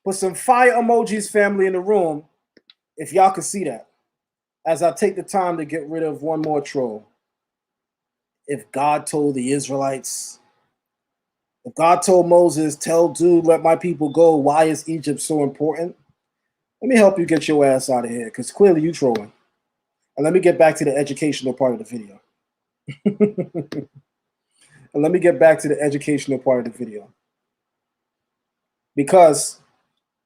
Put some fire emojis, family, in the room if y'all can see that. As I take the time to get rid of one more troll. If God told the Israelites, if God told Moses, tell dude, let my people go, why is Egypt so important? Let me help you get your ass out of here, because clearly you trolling. And let me get back to the educational part of the video. And let me get back to the educational part of the video. Because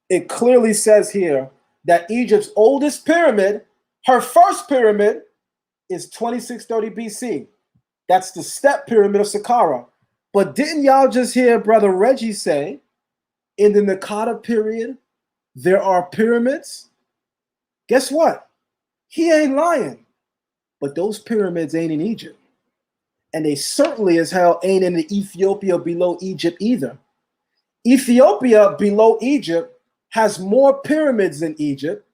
it clearly says here that Egypt's oldest pyramid, her first pyramid, is 2630 BC. That's the step pyramid of Saqqara. But didn't y'all just hear Brother Reggie say, in the Nakata period, there are pyramids? Guess what? He ain't lying. But those pyramids ain't in Egypt. And they certainly as hell ain't in the Ethiopia below Egypt either. Ethiopia below Egypt has more pyramids than Egypt,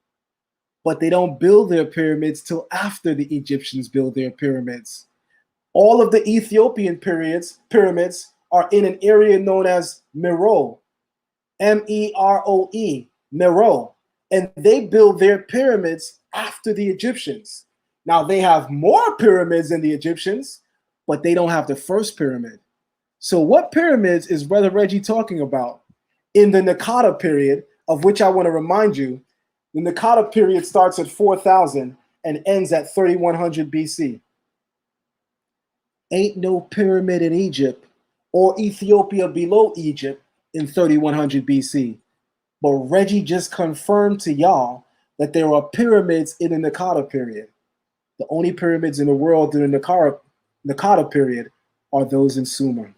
but they don't build their pyramids till after the Egyptians build their pyramids. All of the Ethiopian pyramids are in an area known as Meroe, M-E-R-O-E, Meroe, and they build their pyramids after the Egyptians. Now they have more pyramids than the Egyptians, but they don't have the first pyramid. So what pyramids is Brother Reggie talking about? In the Nakata period, of which I want to remind you, the Nakata period starts at 4000 and ends at 3100 BC. Ain't no pyramid in Egypt or Ethiopia below Egypt in 3100 BC. But Reggie just confirmed to y'all that there are pyramids in the Nakata period. The only pyramids in the world during the Nakata period are those in Sumer.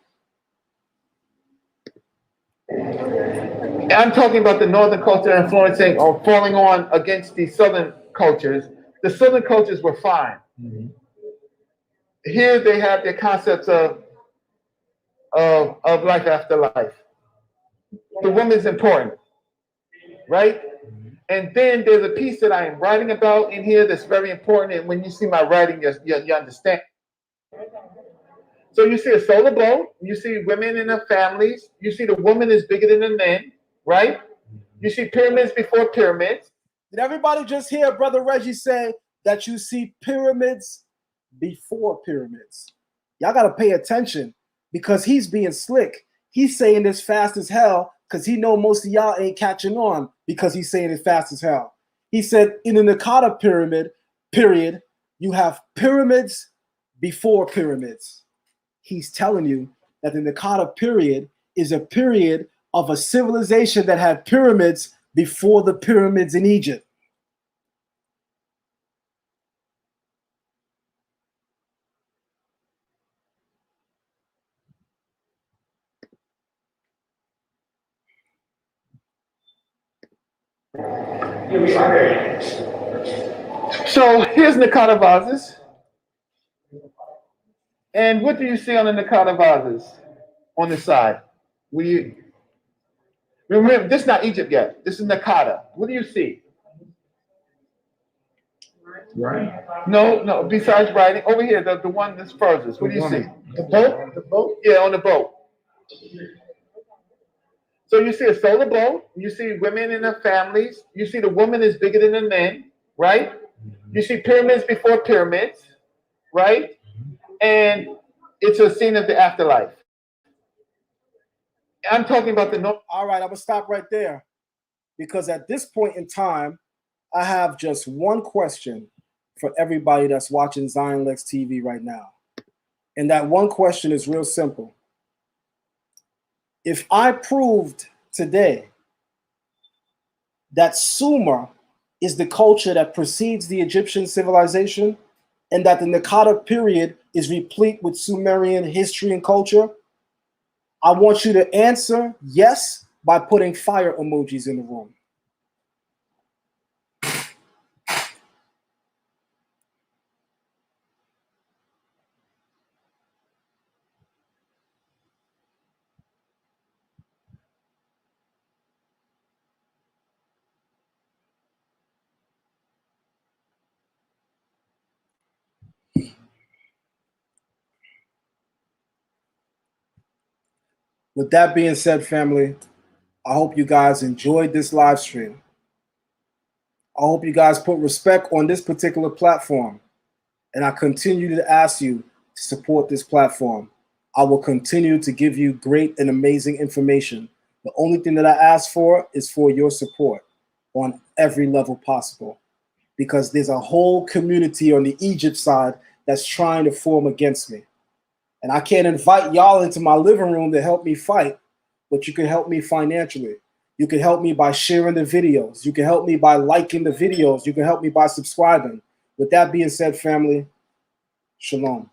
I'm talking about the northern culture influencing or falling on against the southern cultures. The southern cultures were fine. Mm-hmm. Here they have their concepts of life after life. The woman's important, right? Mm-hmm. And then there's a piece that I am writing about in here that's very important. And when you see my writing, you understand. So you see a solar bow, you see women in their families, you see the woman is bigger than the men, right? You see pyramids before pyramids. Did everybody just hear Brother Reggie say that you see pyramids before pyramids? Y'all got to pay attention because he's being slick. He's saying this fast as hell because he know most of y'all ain't catching on because he's saying it fast as hell. He said in the Nakata period, you have pyramids before pyramids. He's telling you that the Nakata period is a period of a civilization that had pyramids before the pyramids in Egypt. So here's Nakata vases. And what do you see on the Nakata vases on the side? What do you remember? This is not Egypt yet. This is Nakata. What do you see? Right. No, no. Besides writing, over here, the one that's furthest. What do you see? The boat? The boat? Yeah, on the boat. So you see a solar boat. You see women and their families. You see the woman is bigger than the men, right? You see pyramids before pyramids, right? And it's a scene of the afterlife. I'm talking about the no. All right, I'm gonna stop right there because at this point in time, I have just one question for everybody that's watching Zion Lex TV right now. And that one question is real simple. If I proved today that Sumer is the culture that precedes the Egyptian civilization and that the Nakata period is replete with Sumerian history and culture, I want you to answer yes by putting fire emojis in the room. With that being said, family, I hope you guys enjoyed this live stream. I hope you guys put respect on this particular platform. And I continue to ask you to support this platform. I will continue to give you great and amazing information. The only thing that I ask for is for your support on every level possible, because there's a whole community on the Egypt side that's trying to form against me. And I can't invite y'all into my living room to help me fight, but you can help me financially. You can help me by sharing the videos. You can help me by liking the videos. You can help me by subscribing. With that being said, family, shalom.